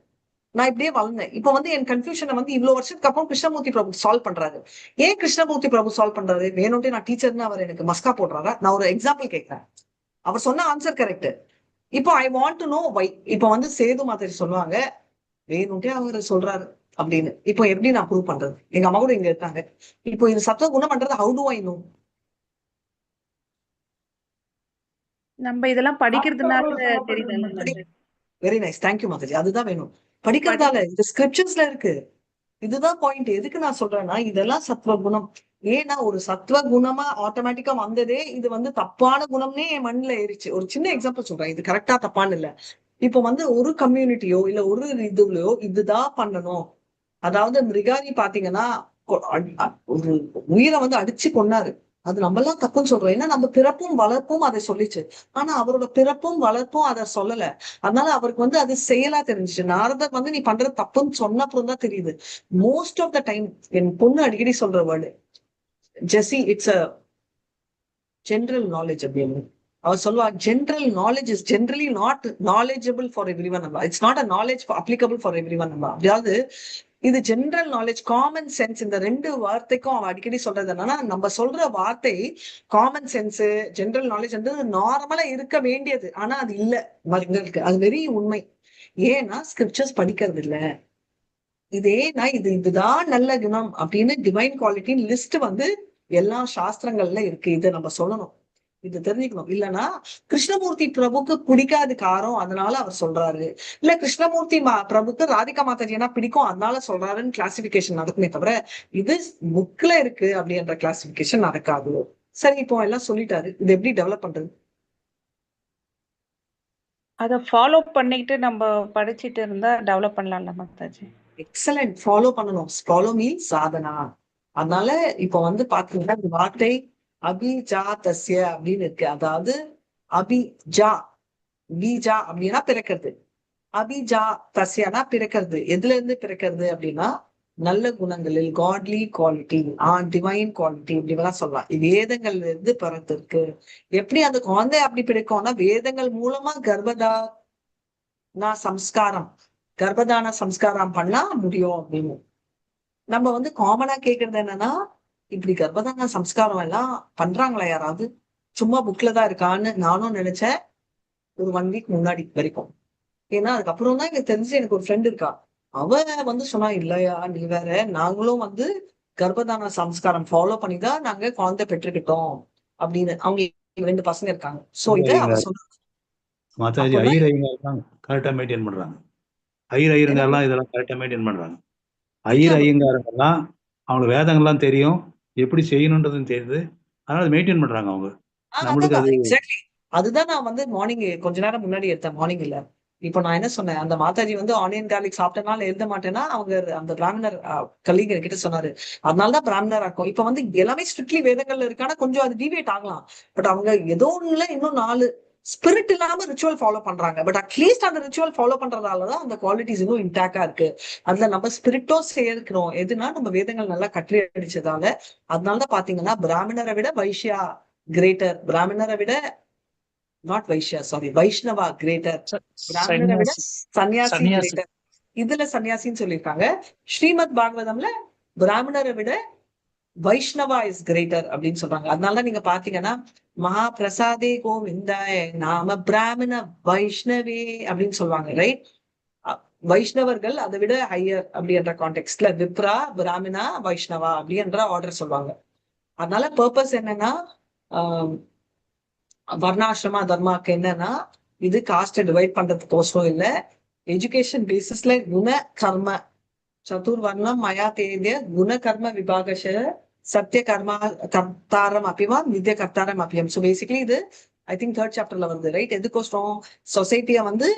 நான் இப்படியே வளர்ந்தேன். இப்போ வந்து என் கன்ஃபியூஷனை வந்து இவ்வளவு வருஷத்துக்கு அப்புறம் கிருஷ்ணமூர்த்தி பிரபு சால்வ் பண்றாரு. ஏன் கிருஷ்ணமூர்த்தி பிரபு சால்வ் பண்றாரு? வேணும்ட்டு நான் டீச்சர்னு அவர் எனக்கு மஸ்கா போடுறாரா? நான் ஒரு எக்ஸாம்பிள் கேட்கிறேன். அவர் சொன்ன ஆன்சர் கரெக்ட். இப்போ I want to know why. இப்போ வந்து சேது மாதாஜி சொல்லுவாங்க, வேணும்ட்டே அவர் சொல்றாரு அப்படின்னு. இப்போ எப்படி நான் ப்ரூவ் பண்றது? எங்க அம்மா கூட இங்க இருக்காங்க. இப்போ இது சத்துவ குணம் பண்றது ஹவு டு ஐ நோ? நம்ம இதெல்லாம் படிக்கிறதுனால தெரியல Mataji. Very nice, thank you Mataji. அதுதான் வேணும். படிக்கிறதால இது ஸ்கிரிப்சர்ஸ்ல இருக்கு. இதுதான் பாயிண்ட். எதுக்கு நான் சொல்றேன்னா, இதெல்லாம் சத்துவ குணம். ஏன்னா ஒரு சத்துவ குணமா ஆட்டோமேட்டிக்கா வந்ததே இது வந்து தப்பான குணம்னே என் மண்ணில் ஏறிச்சு. ஒரு சின்ன எக்ஸாம்பிள் சொல்றேன், இது கரெக்டா தப்பான்னு இல்ல. இப்போ வந்து ஒரு கம்யூனிட்டியோ இல்ல ஒரு இதுலயோ இதுதான் பண்ணணும். அதாவது மிருகாரி பாத்தீங்கன்னா ஒரு உயிரை வந்து அடிச்சு கொன்னாரு. அது நம்ம எல்லாம் தப்புன்னு சொல்றோம். ஏன்னா நம்ம பிறப்பும் வளர்ப்பும் அதை சொல்லிச்சு. ஆனா அவரோட பிறப்பும் வளர்ப்பும் அதை சொல்லல. அதனால அவருக்கு வந்து அது செயலா தெரிஞ்சிச்சு. நாரதர் வந்து நீ பண்றது தப்புன்னு சொன்ன அப்புறம் தான் தெரியுது. மோஸ்ட் ஆஃப் த டைம் என் பொண்ணு அடிக்கடி சொல்ற வேர்டு, ஜெசி, இட்ஸ் அ ஜென்ரல் நாலேஜ் அப்படின்னு. அவர் சொல்லுவா, general knowledge is generally not knowledgeable for everyone. It's not a knowledge applicable for everyone. அதாவது இது ஜென்ரல் நாலேஜ், காமன் சென்ஸ். இந்த ரெண்டு வார்த்தைக்கும் அவன் அடிக்கடி சொல்றது என்னன்னா, நம்ம சொல்ற வார்த்தை காமன் சென்ஸ், ஜென்ரல் நாலேஜ் வந்து நார்மலா இருக்க வேண்டியது. ஆனா அது இல்ல எங்களுக்கு. அது வெரி உண்மை. ஏன்னா ஸ்கிரிப்சர்ஸ் படிக்கிறது இல்ல. இதுதான் நல்ல குணம் அப்படின்னு டிவைன் குவாலிட்டின்னு லிஸ்ட் வந்து எல்லா சாஸ்திரங்கள்ல இருக்கு. இதை நம்ம சொல்லணும், இது தெரிஞ்சுக்கணும். இல்லைன்னா கிருஷ்ணமூர்த்தி பிரபுக்கு பிடிக்காது காரம், அதனால அவர் சொல்றாரு. இல்ல கிருஷ்ணமூர்த்தி பிரபுக்கு ராதிகா மாதாஜினா பிடிக்கும், அதனால சொல்றாருன்னு கிளாசிபிகேஷன் நடக்குமே தவிர இது புக்ல இருக்கு அப்படின்ற கிளாசிபிகேஷன் நடக்காது. சரி, இப்போ எல்லாம் சொல்லிட்டாரு, இது எப்படி டெவலப் பண்றது? அத ஃபாலோ பண்ணிட்டு நம்ம படிச்சிட்டு இருந்தா டெவலப் பண்ணலாம்ல மாதாஜி. எக்ஸலண்ட். ஃபாலோ பண்ணணும். Follow means Sadhana. அதனால இப்ப வந்து பாத்தீங்கன்னா இந்த வார்த்தை அபிஜா தஸ்ய அப்படின்னு இருக்கு. அதாவது அபிஜா, பீஜா அப்படின்னா பிறக்கிறது, அபிஜா தஸ்யனா பிறக்கிறது. எதுல இருந்து பிறக்கிறது அப்படின்னா நல்ல குணங்களில், காட்லி குவாலிட்டி, டிவைன் குவாலிட்டி இப்படிலாம் சொல்லலாம். வேதங்கள்ல இருந்து பிறந்திருக்கு. எப்படி அந்த குழந்தை அப்படி பிறக்கும்னா வேதங்கள் மூலமா கர்ப்பதான சம்ஸ்காரம் பண்ணா முடியும் அப்படின்னு. நம்ம வந்து காமனா கேக்குறது என்னன்னா, இப்படி கர்ப்பதான சம்ஸ்காரம் எல்லாம் பண்றாங்களா யாராவது? சும்மா புக்ல தான் இருக்கான்னு நானும் நினைச்சேன் ஒரு 1 வீக் முன்னாடி வரைக்கும். ஏன்னா அதுக்கப்புறம் தான் எனக்கு தெரிஞ்சு, எனக்கு ஒரு ஃப்ரெண்ட் இருக்கா, அவ வந்து சொன்னா, இல்லையா நீ வேற, நாங்களும் வந்து கர்ப்பதான சம்ஸ்காரம் ஃபாலோ பண்ணிதான் நாங்க குழந்தை பெற்றுக்கிட்டோம் அப்படின்னு. அவங்க 2 பசங்க இருக்காங்க. சோ இதை அவ சொன்னா மாதாஜி ஐயர் ஐயங்கார்லாம் கரெக்டா மெயின்டைன் பண்றாங்க. ஐயர் ஐயங்கார்லாம் இதெல்லாம் கரெக்டா மெயின்டைன் பண்றாங்க. ஐயர் ஐயங்காரங்கெல்லாம் அவங்களுக்கு வேதங்கள்லாம் தெரியும், எப்படி செய்யணுன்றதும் தெரியுது, அதனால மெயின்டைன் பண்றாங்க அவங்க. நம்மளுக்கு அது எக்ஸாக்ட்லி. அதுதான் நான் வந்து மார்னிங் கொஞ்ச நேரம் முன்னாடி எடுத்தேன். மார்னிங் இல்ல, இப்போ நான் என்ன சொன்னேன், அந்த மாதாஜி வந்து ஆனியன் கார்லிக் சாப்பிட்டனால எழுத மாட்டேன்னா அவங்க அந்த பிராமணர் கலீக் கிட்ட சொன்னாரு, அதனாலதான் பிராமணரா இருக்கும். இப்ப வந்து எல்லாமே ஸ்ட்ரிக்ட்லி வேதங்கள்ல இருக்கானா கொஞ்சம் அது டிவியேட் ஆகலாம். பட் அவங்க ஏதோ ஒண்ணுல இன்னும் 4 ஸ்பிரிட் இல்லாம ரிச்சுவல் ஃபாலோ பண்றாங்க. பட் அட்லீஸ்ட் அந்த ரிச்சுவல் ஃபாலோ பண்றதாலதான் அந்த குவாலிட்டிஸ் இன்னும் இன்டாக்டா இருக்கு. அதுல நம்ம ஸ்பிரிட்டும் சேர்க்கிறோம். எதுனா நம்ம வேதங்கள் நல்லா கற்றி அடிச்சதால. அதனாலதான் பாத்தீங்கன்னா பிராமணரை விட வைஷ்யா கிரேட்டர், பிராமணரை விட not Vaishya, sorry, Vaishnava greater, பிராமணரை விட சன்னியாசி கிரேட்டர். இதுல சன்னியாசின்னு சொல்லியிருக்காங்க. ஸ்ரீமத் பாகவதம்ல பிராமணரை விட வைஷ்ணவா இஸ் கிரேட்டர் அப்படின்னு சொல்றாங்க. அதனால நீங்க பாத்தீங்கன்னா மகா பிரசாதே கோவிந்தாய நாம பிராமண வைஷ்ணவே அப்படின்னு சொல்லுவாங்க, ரைட்? வைஷ்ணவர்கள் அதை விட ஹையர் அப்படின்ற கான்டெக்ட்ல விப்ரா, பிராமணா, வைஷ்ணவா அப்படின்ற ஆர்டர் சொல்லுவாங்க. அதனால பர்பஸ் என்னன்னா வர்ணாசிரமா தர்மாக்கு என்னன்னா இது காஸ்ட டிவைட் பண்றதுக்கோசரம் இல்ல, எஜுகேஷன் பேசிஸ்ல குண கர்ம சதுர்வர்ணம் மயா தேதிய குண கர்ம விபாகஷ சத்திய கர்மா கர்த்தாரம் அப்பியமா நித்திய கர்த்தாரம் அப்பியம். ஸோ பேசிக்கலி இது ஐ திங்க் 3rd சாப்டர்ல வந்து, ரைட்? எதுக்கோசரம் சொசைட்டியை வந்து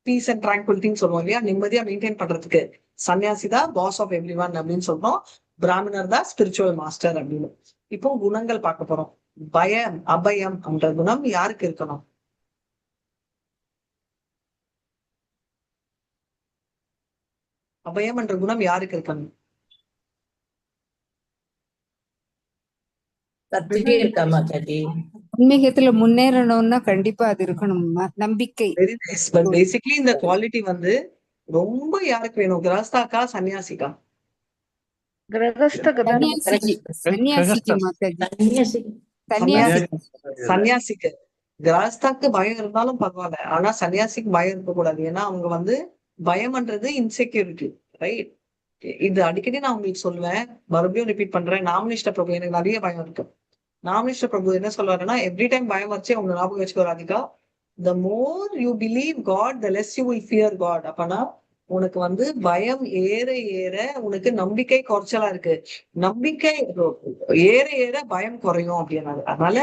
பீஸ் அண்ட் ட்ராங்குலிட்டின்னு சொல்லுவோம் இல்லையா, நிம்மதியா மெயின்டைன் பண்றதுக்கு சன்னியாசி தான் பாஸ் ஆஃப் எவ்ரி ஒன் அப்படின்னு சொல்றோம், பிராமணர் தான் ஸ்பிரிச்சுவல் மாஸ்டர் அப்படின்னு. இப்போ குணங்கள் பார்க்க போறோம். பயம் அபயம் என்ற குணம் யாருக்கு இருக்கணும்? அபயம் என்ற குணம் யாருக்கு இருக்கணும்? கத்துட்டே இருக்கா மாதாஜி. ஆன்மீகத்துல முன்னேறணும்னா கண்டிப்பா அது இருக்கணும். நம்பிக்கை. Very nice. பட் பேசிக்கலி இந்த குவாலிட்டி வந்து ரொம்ப யாருக்கு வேணும்? கிரகஸ்தாக்கா சன்னியாசிக்கா? கிரகஸ்தக்கு தான் சன்னியாசிக்கு மாதாஜி. சன்னியாசி. சன்னியாசிக்கு. கிரகஸ்தாக்கு பயம் இருந்தாலும் பரவாயில்ல, ஆனா சன்னியாசிக்கு பயம் இருக்கக்கூடாது. ஏன்னா அவங்க வந்து பயம்ன்றது இன்செக்யூரிட்டி, ரைட்? இது அடிக்கடி நான் உங்களுக்கு சொல்லுவேன், மறுபடியும் ரிப்பீட் பண்றேன். நாமனிஷ்ட பிரபு எனக்கு நிறைய பயம் இருக்கு. நாமனிஷ்ட பிரபு என்ன சொல்லுவாருன்னா, எவ்ரி டைம் பயம் வச்சு அவங்க ஞாபகம் வச்சுக்கோ Radhika, the more you believe God, the less you will fear God. அப்பனா உனக்கு வந்து பயம் ஏற ஏற உனக்கு நம்பிக்கை குறைச்சலா இருக்கு, நம்பிக்கை ஏற ஏற பயம் குறையும் அப்படின்னாரு. அதனால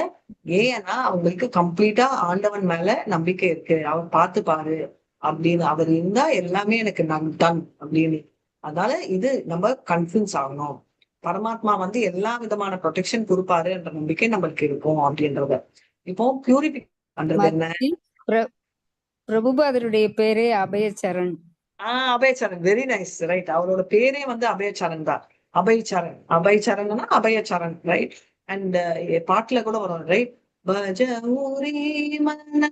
ஏன்னா அவங்களுக்கு கம்ப்ளீட்டா ஆண்டவன் மேல நம்பிக்கை இருக்கு, அவன் பார்த்து பாரு அப்படின்னு, அவர் இருந்தா எல்லாமே எனக்கு டன் அப்படின்னு. அதனால இது நம்ம கன்ஃபியூஸ் ஆகணும், பரமாத்மா வந்து எல்லா விதமான ப்ரொடெக்ஷன் கொடுப்பாரு என்ற நம்பிக்கை நம்மளுக்கு இருக்கும் அப்படின்றத. இப்போ பியூரிஃபிகேஷன் என்ன? பிரபுபாதருடைய பேரே அபயச்சரண். அபயச்சரண், வெரி நைஸ், ரைட்? அவரோட பேரே வந்து அபயச்சரண் தான். அபயச்சரண், அபயச்சரண்னா அபயச்சரண், ரைட்? அண்ட் பாட்டுல கூட வரும், ரைட்? பஜமுரி மன்ன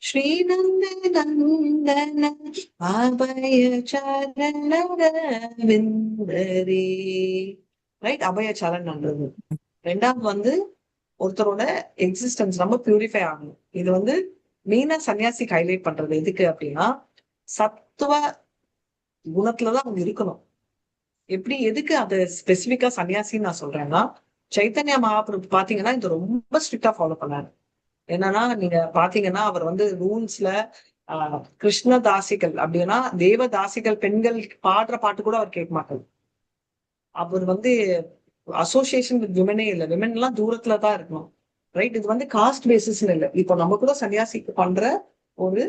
ஸ்ரீநந்த நந்தன அபயச்சரண விந்தரி, ரைட்? அபயச்சரண்ன்றது. ரெண்டாவது வந்து ஒருத்தரோட எக்ஸிஸ்டன்ஸ் நம்ம பியூரிஃபை ஆகணும். இது வந்து மெயினா சன்னியாசிக்கு ஹைலைட் பண்றது எதுக்கு அப்படின்னா, சத்துவ குணத்துலதான் அவங்க இருக்கணும். எப்படி எதுக்கு அதை ஸ்பெசிபிக்கா சன்னியாசின்னு நான் சொல்றேன்னா, சைத்தன்யா மகாபிரபு பாத்தீங்கன்னா இது ரொம்ப ஸ்ட்ரிக்டா ஃபாலோ பண்ணாரு. என்னன்னா நீங்க பாத்தீங்கன்னா அவர் வந்து ரூல்ஸ்ல கிருஷ்ண தாசிகள் அப்படின்னா தேவதாசிகள் பெண்கள் பாடுற பாட்டு கூட அவர் கேட்க மாட்டார். அவர் வந்து அசோசியேஷன் வித் விமனே இல்லை, விமன் எல்லாம் தூரத்துலதான் இருக்கணும், ரைட்? இது வந்து காஸ்ட் பேசிஸ்ன்னு இல்லை. இப்போ நம்ம கூட சன்னியாசிக்கு பண்ற ஒரு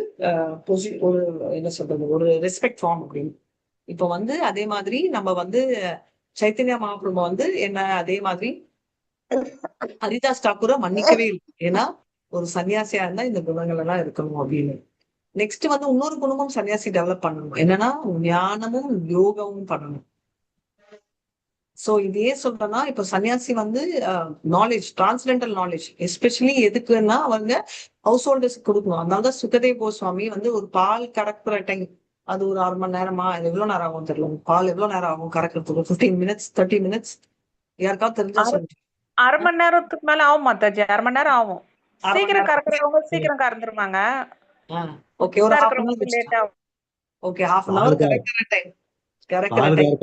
ஒரு என்ன சொல்றது, ஒரு ரெஸ்பெக்ட் ஃபார்ம் அப்படின்னு. இப்போ வந்து அதே மாதிரி நம்ம வந்து சைத்தன்யா மகாபிரபு வந்து என்ன அதே மாதிரி ஹரிதாஸ் தாக்கூரை மன்னிக்கவே இல்லை, ஏன்னா ஒரு சன்னியாசியா இருந்தா இந்த குணங்கள் எல்லாம் இருக்கணும் அப்படின்னு. நெக்ஸ்ட் வந்து இன்னொரு குணமும் சன்னியாசி டெவலப் பண்ணணும், என்னன்னா ஞானமும் யோகமும் பண்ணணும். சோ இது ஏன் சொல்றேன்னா, இப்போ சன்னியாசி வந்து நாலேஜ், டிரான்ஸ்டென்டல் நாலேஜ் எஸ்பெஷலி எதுக்குன்னா அவங்க ஹவுஸ் ஹோல்டர்ஸ் கொடுக்கணும். அதனாலதான் சுகதேவ் கோஸ்வாமி வந்து ஒரு பால் கறக்குற டைம் அது ஒரு 6 மணி நேரமா, அது எவ்வளவு நேரம் ஆகும் தெரியல, பால் எவ்வளவு நேரம் ஆகும் கறக்கிறதுக்கு? 15 minutes 30 minutes? யாருக்காவது தெரிஞ்சா சொல்லுங்க. 1/2 மணி நேரத்துக்கு மேல ஆகும் மாதாஜி. 1/2 மணி நேரம் ஆகும். சீக்கிரம் கறக்குறவங்க சீக்கிரம் கறந்துருவாங்க. ஓகே, ஒரு half an hour லேட் ஆகும். ஓகே, half an hour கறக்கிற டைம். கறக்கிற டைம்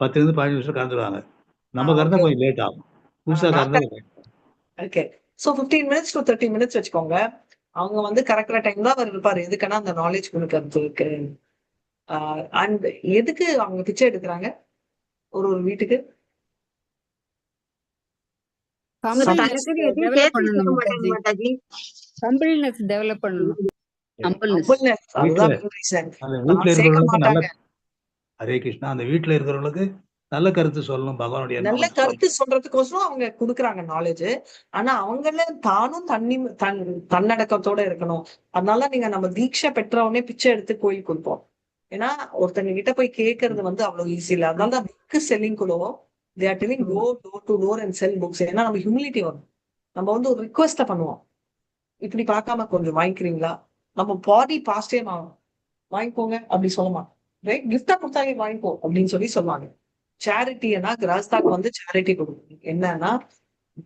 10 இருந்து 15 நிமிஷம் கறந்துருவாங்க. நம்ம கறந்தா கொஞ்சம் லேட் ஆகும், புதுசா கறந்தா. Okay, so 15 minutes to 30 minutes வச்சுக்கோங்க. அவங்க வந்து கரெக்டா டைம் தான் அவர் இருப்பாரு. எதுக்குன்னா அந்த நாலேஜ் கொடுக்கறதுக்கு. அண்ட் எதுக்கு அவங்க பிச்சை எடுக்கிறாங்க ஒரு வீட்டுக்கு? டெவலப் பண்ணணும். ஹரே கிருஷ்ணா. அந்த வீட்டுல இருக்கிறவங்களுக்கு நல்ல கருத்து சொல்லணும், பகவானுடைய நல்ல கருத்து சொல்றதுக்கோசரம் அவங்க கொடுக்குறாங்க நாலேஜ். ஆனா அவங்கள தானும் தன்னடக்கத்தோட இருக்கணும். அதனால நீங்க நம்ம தீட்சை பெற்றவனே பிச்சை எடுத்து கோயில் கொடுப்போம். ஏன்னா ஒருத்தங்க கிட்ட போய் கேட்கறது வந்து அவ்வளவு ஈஸி இல்லை. அதனால புக் செல்லிங் கூட they are telling go door to door and sell books. ஏன்னா நம்ம ஹியூமிலிட்டி வரும். நம்ம வந்து ஒரு ரிக்வெஸ்ட பண்ணுவோம், இப்படி பார்க்காம கொஞ்சம் வாங்கிக்கிறீங்களா? நம்ம பாடி பாஸ்டே ஆகும், வாங்கிக்கோங்க அப்படி சொல்லுமா, ரைட்? கிஃப்டா கொடுத்தாங்க வாங்கிக்கோ அப்படின்னு சொல்லுவாங்க. சேரிட்டினா கிரகஸ்தாக்கு வந்து சேரிட்டி கொடுக்கணும். என்னன்னா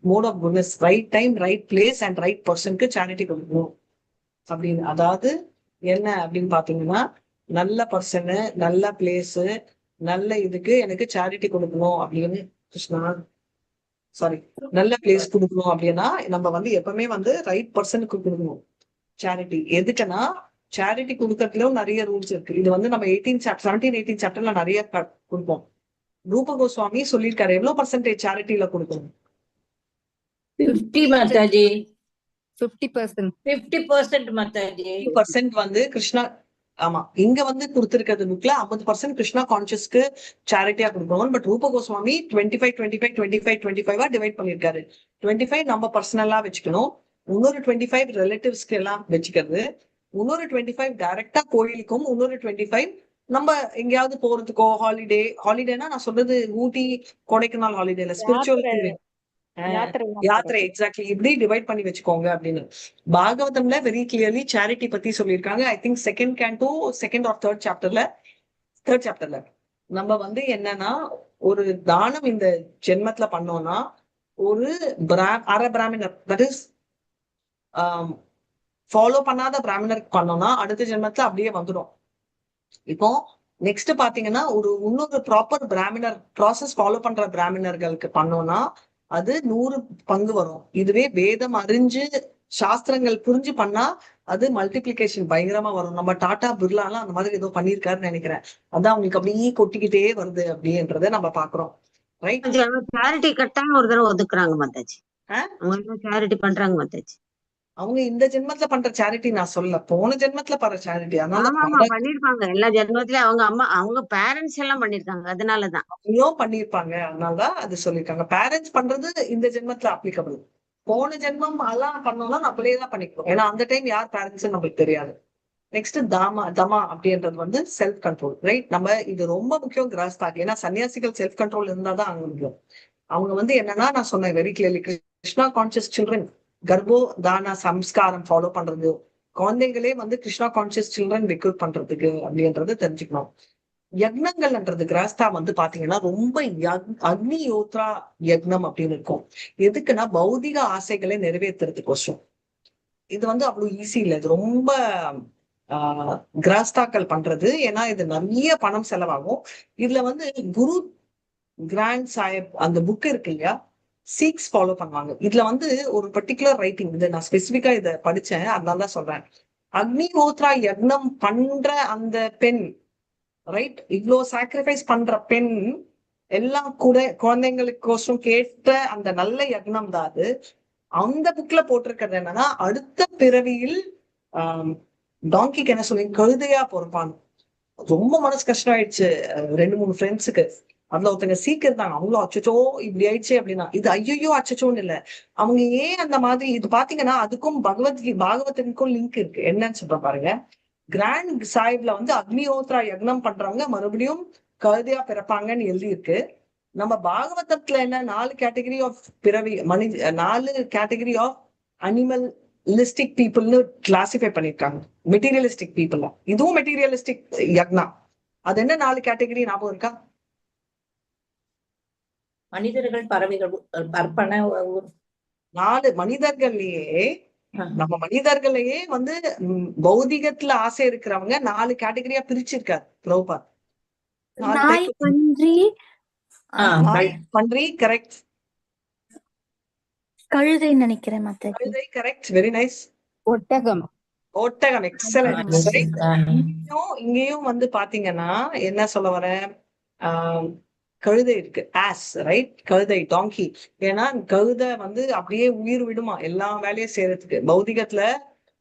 mode of goodness, right time, right place and right பர்சனுக்கு சேரிட்டி கொடுக்கணும் அப்படின்னு. அதாவது என்ன அப்படின்னு பாத்தீங்கன்னா, நல்ல பர்சனு, நல்ல பிளேஸ், நல்ல இதுக்கு எனக்கு சேரிட்டி கொடுக்கணும் அப்படின்னு கிருஷ்ணா சாரி நல்ல பிளேஸ் கொடுக்கணும் அப்படின்னா நம்ம வந்து எப்பவுமே வந்து ரைட் பர்சனுக்கு கொடுக்கணும் சேரிட்டி. எதுக்குன்னா சேரிட்டி கொடுக்கறதுலயும் நிறைய ரூல்ஸ் இருக்கு. இது வந்து நம்ம 17-18 சாப்டர்ல நிறைய கொடுப்போம். ரூப கோஸ்வாமி சொல்லியிருக்காரு எவ்வளவு பர்சன்டேஜ் சேரிட்டில கொடுக்கணும். 50 மாதாஜி, 50%. 50% மாதாஜி. 50% வந்து கிருஷ்ணா, ஆமா இங்க வந்து கொடுத்திருக்கிறது புக்ல 50% கிருஷ்ணா கான்சியஸ்க்கு சேரிட்டியா கொடுக்கணும். பட் ரூப கோஸ்வாமி 25-25-25-25 டிவைட் பண்ணிருக்காரு. 25 நம்ம பர்சனலா வச்சுக்கணும், இன்னொரு 25 ரிலேட்டிவ்ஸ்க்கு எல்லாம் வச்சுக்கிறது, இன்னொரு 25 டைரக்டா கோயிலுக்கும், இன்னொரு 25 நம்ம எங்கேயாவது போறதுக்கோ, ஹாலிடேனா நான் சொல்றது ஊட்டி கொடைக்கானல் ஹாலிடேல ஸ்பிரிச்சுவல் யாத்திரை எக்ஸாக்ட்லி இப்படி டிவைட் பண்ணி வச்சுக்கோங்க அப்படின்னு. பாகவதம்ல வெரி கிளியர்லி சேரிட்டி பத்தி சொல்லியிருக்காங்க. I think second canto second or third சாப்டர்ல நம்ம வந்து என்னன்னா ஒரு தானம் இந்த ஜென்மத்துல பண்ணோம்னா ஒரு அரை பிராமணர், தட் இஸ் ஃபாலோ பண்ணாத பிராமணருக்கு பண்ணோம்னா அடுத்த ஜென்மத்துல அப்படியே வந்துடும். இப்போ நெக்ஸ்ட் பாத்தீங்கன்னா இன்னொரு ப்ராப்பர் பிராமணர் ப்ராசஸ் ஃபாலோ பண்ற பிராமணர்களுக்கு பண்ணோம்னா அது 100 பங்கு வரும். இதுவே வேதம் அறிஞ்சு சாஸ்திரங்கள் புரிஞ்சு பண்ணா அது மல்டிபிளிகேஷன் பயங்கரமா வரும். நம்ம டாடா பிர்லாலாம் அந்த மாதிரி ஏதோ பண்ணிருக்காருன்னு நினைக்கிறேன். அதான் அவங்களுக்கு அப்படியே கொட்டிக்கிட்டே வருது அப்படின்றத நம்ம பாக்குறோம். ரைட், சேரிட்டி கட்டாம ஒரு தடவை ஒதுக்குறாங்க மாதாஜி. சேரிட்டி பண்றாங்க மாதாஜி. அவங்க இந்த ஜென்மத்துல பண்ற சேரிட்டி நான் சொல்ல, போன ஜென்மத்துல பண்ற சேரிட்டி. அதனால பண்ணிருப்பாங்க எல்லா ஜென்மத்திலயும் அவங்க பேரண்ட்ஸ் எல்லாம் பண்ணிருக்காங்க, அதனாலதான் பண்ணிருப்பாங்க. அதனாலதான் அது சொல்லிருக்காங்க. பேரண்ட்ஸ் பண்றது இந்த ஜென்மத்துல அப்ளிகபிள். போன ஜென்மம் எல்லாம் பண்ணோம்னா நம்மளே தான் பண்ணிக்கிறோம். ஏன்னா அந்த டைம் யார் பேரண்ட்ஸ் நம்மளுக்கு தெரியாது. நெக்ஸ்ட் தமா அப்படின்றது வந்து செல்ஃப் கண்ட்ரோல். ரைட், நம்ம இது ரொம்ப முக்கியம் கிரகஸ்தாக்கு. ஏன்னா சன்னியாசிகள் செல்ஃப் கண்ட்ரோல் இருந்தாதான் அவங்க முடியும். அவங்க வந்து என்னன்னா நான் சொன்னேன் very clearly, Krishna conscious children கர்ப்போ தான சம்ஸ்காரம் ஃபாலோ பண்றது, குழந்தைங்களே வந்து கிருஷ்ணா கான்சியஸ் சில்ட்ரன் ரெக்ரூட் பண்றதுக்கு அப்படின்றத தெரிஞ்சுக்கணும். யக்னங்கள்ன்றது கிரகஸ்தா வந்து பாத்தீங்கன்னா ரொம்ப அக்னி யோத்ரா யக்னம் அப்படின்னு இருக்கும். எதுக்குன்னா பௌதிக ஆசைகளை நிறைவேற்றுறதுக்கோசம். இது வந்து அவ்வளவு ஈஸி இல்லை, இது ரொம்ப கிரகஸ்தாக்கள் பண்றது. ஏன்னா இது நிறைய பணம் செலவாகும். இதுல வந்து குரு கிராண்ட் சாஹிப் அந்த புக் இருக்கு இல்லையா, சீக்ஸ் ஃபாலோ பண்ணுவாங்க. இதுல வந்து ஒரு பர்டிகுலர் ரைட்டிங், இது நான் ஸ்பெசிபிக்கா இதை படிச்சேன், அதனாலதான் சொல்றேன். அக்னி ஹோத்ரா யக்னம் பண்ற அந்த பெண், ரைட், இவ்வளோ சாக்ரிஃபைஸ் பண்ற பெண் எல்லாம் கூட குழந்தைங்களுக்கோசம் கேட்ட அந்த நல்ல யக்னம் தான் அது. அந்த புக்ல போட்டிருக்கிறது என்னன்னா அடுத்த பிறவியில் டாங்கிக்கு என்ன சொல்லுங்க கழுதையா பொறுப்பான். ரொம்ப மனசு கஷ்டம் ஆயிடுச்சு 2-3 ஃப்ரெண்ட்ஸுக்கு. அதுல ஒருத்தங்க சீக்கிரம் அவங்களும் அச்சச்சோ இப்படி ஆயிடுச்சு அப்படின்னா, இது ஐயோ அச்சச்சோன்னு இல்ல, அவங்க ஏன் அந்த மாதிரி. இது பாத்தீங்கன்னா அதுக்கும் பாகவதனுக்கும் லிங்க் இருக்கு. என்னன்னு சொல்ற பாருங்க, கிராண்ட் சாஹிப்ல வந்து அக்னிஹோத்ரா யக்னம் பண்றவங்க மறுபடியும் கழுதையா பிறப்பாங்கன்னு எழுதி இருக்கு. நம்ம பாகவதத்துல என்ன 4 கேட்டகரி ஆஃப் பிறவி 4 கேட்டகரி ஆஃப் அனிமலிஸ்டிக் பீப்புள்னு கிளாசிஃபை பண்ணிருக்காங்க. மெட்டீரியலிஸ்டிக் பீப்புள், இதுவும் மெட்டீரியலிஸ்டிக் யக்னா. அது என்ன 4 கேட்டகரி ஞாபகம் இருக்கா? மனிதர்கள், பறவைகள், பற்பன 4 மனிதர்கள்லயே நம்ம மனிதர்களையே வந்து பௌதிகத்துல ஆசை இருக்கிறவங்க 4 கேட்டகரியா பிரிச்சிருக்காரு பிரபுபாத். நாய், பன்றி, பன்றி கரெக்ட், கழுதை நினைக்கிறேன் மாதாஜி. கழுதை கரெக்ட், வெரி நைஸ். ஒட்டகம் எக்ஸலன்ட். இங்கேயும் வந்து பாத்தீங்கன்னா என்ன சொல்ல வரேன், கழுதை இருக்கு, ஆஸ் ரைட், கழுதை டாங்கி. ஏன்னா கழுதை வந்து அப்படியே உயிர் விடுமா எல்லா வேலையும் செய்யறதுக்கு. பௌதிகத்துல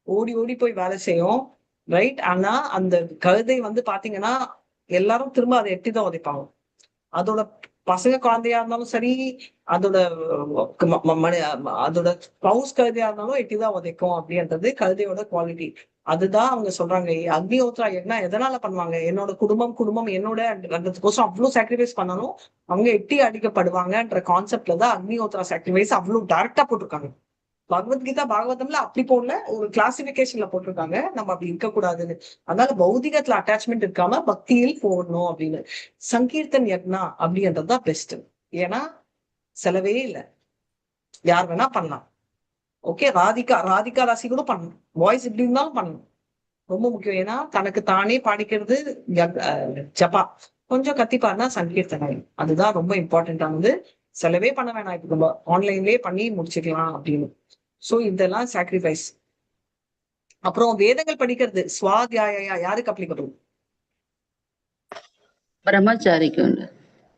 ஓடி ஓடி போய் வேலை செய்யும், ரைட். ஆனா அந்த கழுதை வந்து பாத்தீங்கன்னா எல்லாரும் திரும்ப அதை எட்டிதான் உதைப்பாங்க. அதோட பசங்க குழந்தையா இருந்தாலும் சரி, அதோட ஸ்பவுஸ் கழுதையா இருந்தாலும் எட்டிதான் உதைக்கும் அப்படின்றது கழுதையோட குவாலிட்டி. அதுதான் அவங்க சொல்றாங்க அக்னிஹோத்ரா யக்னா எதனால பண்ணுவாங்க, என்னோட குடும்பம் என்னோட அந்ததுக்கோசம் அவ்வளவு சாக்ரிஃபைஸ் பண்ணணும், அவங்க எட்டி அடிக்கப்படுவாங்கன்ற கான்செப்ட்ல தான் அக்னிஹோத்ரா சாக்ரிஃபைஸ் அவ்வளவு டைரக்டா போட்டிருக்காங்க. பகவத்கீதா பாகவதம்ல அப்படி போடல, ஒரு கிளாசிபிகேஷன்ல போட்டிருக்காங்க நம்ம அப்படி இருக்கக்கூடாதுன்னு. அதனால பௌதிகத்துல அட்டாச்மெண்ட் இருக்காம பக்தியில் போடணும் அப்படின்னு. சங்கீர்த்தன் யக்னா அப்படின்றதுதான் பெஸ்ட். ஏன்னா செலவே இல்லை, யார் வேணா பண்ணலாம். ஓகே, ராதிகா ராசி கூட பண்ணணும், வாய்ஸ் இப்படி இருந்தாலும் பண்ணணும், ரொம்ப முக்கியம். ஏன்னா தனக்கு தானே பாடிக்கிறது ஜபா, கொஞ்சம் கத்திப்பாருன்னா சங்கீர்த்தனை, அதுதான் ரொம்ப இம்பார்ட்டன்டானது. செலவே பண்ண வேணாம், இப்ப நம்ம ஆன்லைன்லயே பண்ணி முடிச்சுக்கலாம் அப்படின்னு. சோ இதெல்லாம் சாக்ரிஃபைஸ். அப்புறம் வேதங்கள் படிக்கிறது ஸ்வாத்தியாயா யாருக்கு அப்ளிகபிள்? பிரம்மச்சாரிக்கு உண்டு.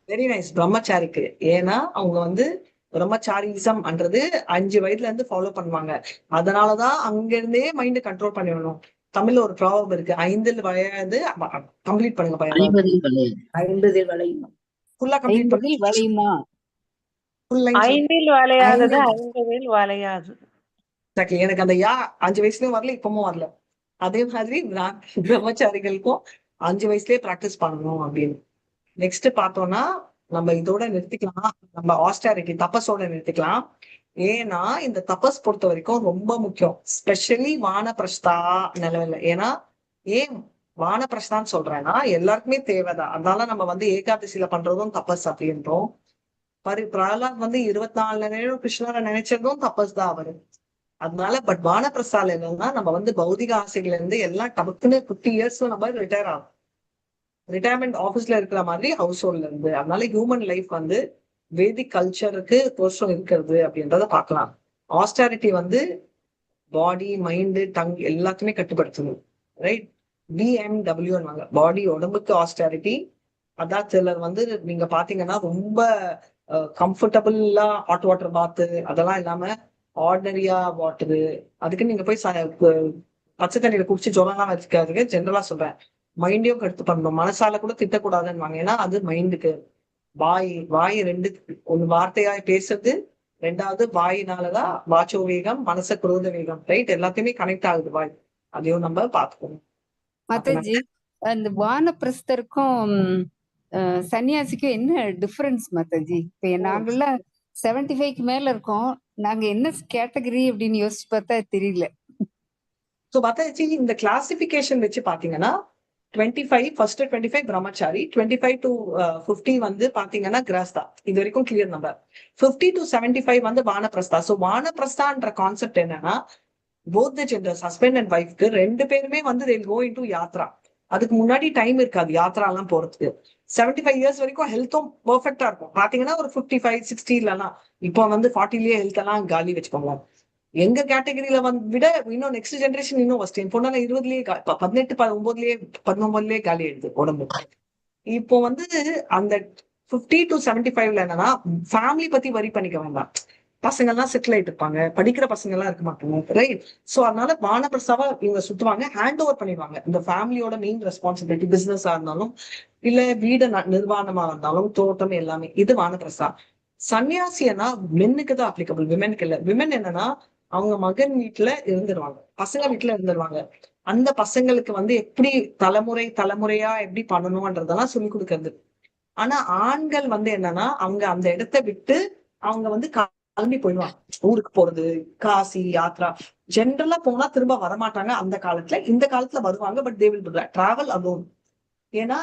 வெரி நைஸ், பிரம்மச்சாரிக்கு. ஏன்னா அவங்க வந்து பிரம்மச்சாரிசம் என்றது 5 வயதுல இருந்து ஃபாலோ பண்ணுவாங்க. அதனாலதான் அங்க இருந்தே மைண்ட் கண்ட்ரோல் பண்ணிடணும். தமிழ்ல ஒரு ப்ராவர்ப் இருக்கு, 5 வயது கம்ப்ளீட் பண்ணுங்க பையன். 50 வளையுமா? ஃபுல்லா கம்ப்ளீட் 50 வளையுமா? ஃபுல் லைன் 5 வளையாதது 50 வளையாது. எக்ஸாக்ட்லி. எனக்கு அந்த 5 வயசுலயும் வரல, இப்பவும் வரல. அதே மாதிரி பிரம்மச்சாரிகளுக்கும் 5 வயசுலயே பிராக்டிஸ் பண்ணணும் அப்படின்னு. நெக்ஸ்ட் பார்த்தோம்னா நம்ம இதோட நிறுத்திக்கலாம், நம்ம ஆஸ்டாரிட்டி தபஸோட நிறுத்திக்கலாம். ஏன்னா இந்த தபஸ் பொறுத்த வரைக்கும் ரொம்ப முக்கியம், ஸ்பெஷலி வானப்பிரஸ்தா நிலவில. ஏன்னா ஏன் வானப்பிரஸ்தான்னு சொல்றேன்னா எல்லாருக்குமே தேவைதான். அதனால நம்ம வந்து ஏகாதசியில பண்றதும் தபஸ் அப்படின்றோம். பிரகலாத் வந்து 24 நேரம் கிருஷ்ணரை நினைச்சதும் தபஸ் தான் அவரு. அதனால பட் வானப்பிரஸ்தால என்னன்னா நம்ம வந்து பௌதிக ஆசைகள்ல இருந்து எல்லாம் டபக்குன்னு 50 இயர்ஸ் நம்ம ரிட்டையர் ஆகும், ரிட்டையர்மெண்ட் ஆபீஸ்ல இருக்கிற மாதிரி ஹவுஸ் ஹோல்ட்ல இருந்து. அதனால ஹியூமன் லைஃப் வந்து வேதிக் கல்ச்சருக்கு தோஷம் இருக்கிறது அப்படின்றத பார்க்கலாம். ஆஸ்டாரிட்டி வந்து பாடி மைண்டு டங் எல்லாத்தையுமே கட்டுப்படுத்தணும், ரைட்? BMW பாடி உடம்புக்கு ஆஸ்டாரிட்டி. அதான் சிலர் வந்து நீங்க பாத்தீங்கன்னா ரொம்ப கம்ஃபர்டபுளா ஹாட் வாட்டர் பாத்து அதெல்லாம் இல்லாம ஆர்டினரியா வாட்டரு, அதுக்கு நீங்க போய் பச்சை தண்ணியில குடிச்சு ஜொரம்லாம் வச்சுக்காதுங்க. ஜென்ரலா சொல்றேன், மைண்டையும் கடுத்து பண்ணணும், மனசால கூட திட்டக்கூடாதுன்னு. ஏன்னா அது மைண்டுக்கு. வாய் 2 ஒரு வார்த்தையாய் பேசுறது, 2வது வாயினாலதான் வாச்சோ வேகம் மனச குரோத வேகம், ரைட்? எல்லாத்தையுமே கனெக்ட் ஆகுது வாய், அதையும் நம்ம பாத்துக்கணும். மாதாஜி, அந்த வானப்பிரஸ்தருக்கும் சன்னியாசிக்கும் என்ன டிஃபரன்ஸ் மாதாஜி? இப்ப நாங்கெல்லாம் 75க்கு மேல இருக்கோம், நாங்க என்ன கேட்டகரி அப்படின்னு யோசிச்சு பார்த்தா தெரியல. சோ மாதாஜி இந்த கிளாசிபிகேஷன் வச்சு பாத்தீங்கன்னா 25 ஃபர்ஸ்ட் 25 பிரம்மச்சாரி, 25 to 50 வந்து பாத்தீங்கன்னா கிராஸ்தா. இது வரைக்கும் கிளியர். நம்பர் 50 to 75 வந்து வானப்பிரஸ்தா. சோ வானப்பிரஸ்தான்ற கான்செப்ட் என்னன்னா both the genders, husband and ஒய்ஃப்க்கு 2 பேருமே வந்து they'll go into யாத்ரா. அதுக்கு முன்னாடி டைம் இருக்காது யாத்ரா எல்லாம் போறதுக்கு. 75 இயர்ஸ் வரைக்கும் ஹெல்த்தும் பெர்ஃபெக்டா இருக்கும். பாத்தீங்கன்னா ஒரு 55 60 இப்போ வந்து 40லயே ஹெல்த் எல்லாம் காலி வச்சுக்கோங்க. எங்க கேட்டகரியில விட இன்னும் நெக்ஸ்ட் ஜெனரேஷன் இன்னும் ஃபர்ஸ்ட் பொண்ணால 20லயே 18 19லயே 19லயே காலி ஆயிடுது உடம்பு. இப்போ வந்து அந்த 50 to 75ல என்னன்னா ஃபேமிலி பத்தி வரி பண்ணிக்க வேண்டாம், பசங்க எல்லாம் செட்டில் ஆயிட்டு இருப்பாங்க, படிக்கிற பசங்க எல்லாம் இருக்க மாட்டாங்க, ரைட்? சோ அதனால வானப்பிரஸ்தாவா இவங்க சுத்துவாங்க, ஹேண்ட் ஓவர் பண்ணிடுவாங்க இந்த ஃபேமிலியோட மெயின் ரெஸ்பான்சிபிலிட்டி. பிசினஸா இருந்தாலும் இல்ல வீடு நிர்வாணமா இருந்தாலும் தோட்டம் எல்லாமே, இது வானப்பிரஸ்தா. சன்னியாசியனா மென்னுக்கு தான் அப்ளிகபிள், விமெனுக்கு இல்ல. விமென் என்னன்னா அவங்க மகன் வீட்டுல இருந்துருவாங்க, பசங்க வீட்டுல இருந்துருவாங்க. அந்த பசங்களுக்கு வந்து எப்படி தலைமுறையா எப்படி பண்ணணும்ன்றதெல்லாம் சொல்லி கொடுக்கறது. ஆனா ஆண்கள் வந்து என்னன்னா அவங்க அந்த இடத்த விட்டு அவங்க வந்து கிளம்பி போயிடுவாங்க, ஊருக்கு போறது, காசி யாத்ரா. ஜென்ரலா போனா திரும்ப வரமாட்டாங்க அந்த காலத்துல. இந்த காலத்துல வருவாங்க, but they will travel alone. ஏன்னா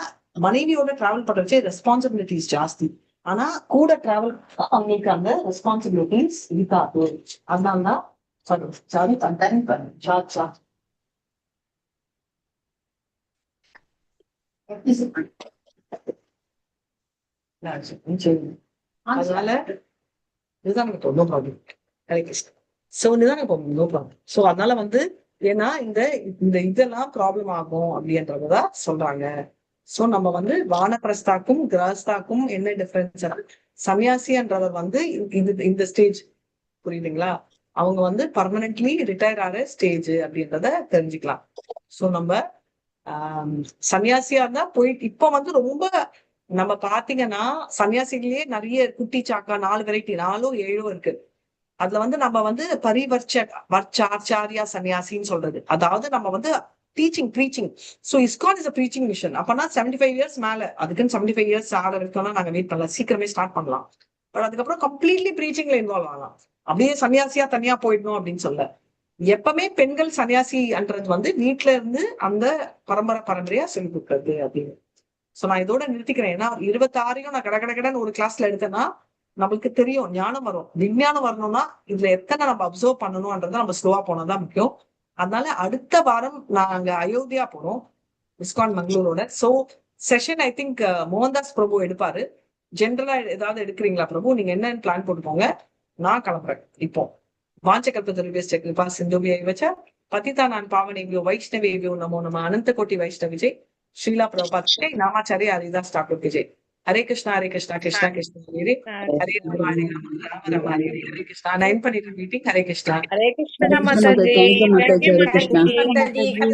மனைவியோட டிராவல் பண்றச்சே ரெஸ்பான்சிபிலிட்டிஸ் ஜாஸ்தி. ஆனா கூட டிராவல் அவங்களுக்கு அந்த ரெஸ்பான்சிபிலிட்டிஸ் இருக்காது. அதனால்தான் அதனால இதுதான் நோ ப்ராப்ளம். சோ இதுதான் நோ ப்ராப்ளம். சோ அதனால வந்து ஏன்னா இந்த இதெல்லாம் ப்ராப்ளம் ஆகும் அப்படின்றதான் சொல்றாங்க. சோ நம்ம வந்து வானப்பிரஸ்தாக்கும் கிரகஸ்தாக்கும் என்ன டிஃபரன்ஸ்? சன்னியாசின்றவர் வந்து இந்த ஸ்டேஜ், புரியுதுங்களா? அவங்க வந்து பர்மனன்ட்லி ரிட்டையர் ஆகிற ஸ்டேஜ் அப்படின்றத தெரிஞ்சுக்கலாம். சோ நம்ம சன்னியாசியா இருந்தா போயிட்டு இப்ப வந்து ரொம்ப நம்ம பாத்தீங்கன்னா சன்னியாசிகளே நிறைய குட்டி சாக்கா 4 வெரைட்டி 4 7 இருக்கு. அதுல வந்து நம்ம வந்து வர்ச்சாச்சாரியா சன்னியாசின்னு சொல்றது, அதாவது நம்ம வந்து preaching. So ISKCON is a preaching mission. அப்பனா 75 இயர்ஸ் மேல, அதுக்குன்னு 75 இயர்ஸ் ஆட இருக்கோம்னா நாங்க வெயிட் பண்ணலாம், சீக்கிரமே ஸ்டார்ட் பண்ணலாம். பட் அதுக்கப்புறம் கம்ப்ளீட்லி ப்ரீச்சிங்ல இன்வால்வ் ஆகலாம். அப்படியே சன்னியாசியா தனியா போயிடணும் அப்படின்னு சொல்ல. எப்பவுமே பெண்கள் சன்னியாசின்றது வந்து வீட்டுல இருந்து அந்த பரம்பரையா சொல்லி கொடுக்கறது அப்படின்னு. சோ நான் இதோட நிறுத்திக்கிறேன். ஏன்னா 26 நான் கடகடன்னு ஒரு கிளாஸ்ல எடுத்தேன்னா நம்மளுக்கு தெரியும், ஞானம் வரும். விஞ்ஞானம் வரணும்னா இதுல எத்தனை நம்ம அப்சர்வ் பண்ணணும்ன்றத நம்ம ஸ்லோவா போனதான் முக்கியம். அதனால அடுத்த வாரம் நாங்க அயோத்தியா போறோம், இஸ்கான் மங்களூரோட. So session I think Mohandas Prabhu எடுப்பாரு. ஜென்ரலா ஏதாவது எடுக்கிறீங்களா பிரபு? நீங்க என்னன்னு பிளான் போட்டுக்கோங்க, நான் கிளம்புறேன். இப்போ வாஞ்சகல்பத்தருவியஸ்ச கிருபா சிந்துபியைவ ச பதிதானான் பாவனேபியோ வைஷ்ணவேபியோ நமோ நம அனந்த கோட்டி வைஷ்ணவி ஜெய். ஸ்ரீலா பிரபுபாத் ஜெய். நாமாச்சாரிய ஹரிதாஸ் டாக்கூர் ஜெய். ஹரே கிருஷ்ணா கிருஷ்ணா கிருஷ்ணா ஹரே ஹரே ராம ஹரே ராம ராம ஹரே ஹரே. ஹரே கிருஷ்ணா. 9 பண்ணிட்டு மீட்டிங். ஹரே கிருஷ்ணா. ஹரே கிருஷ்ணா மாதாஜி, மாதாஜி. தேங்க்யூ மாதாஜி, ஹரே கிருஷ்ணா. மாதாஜி.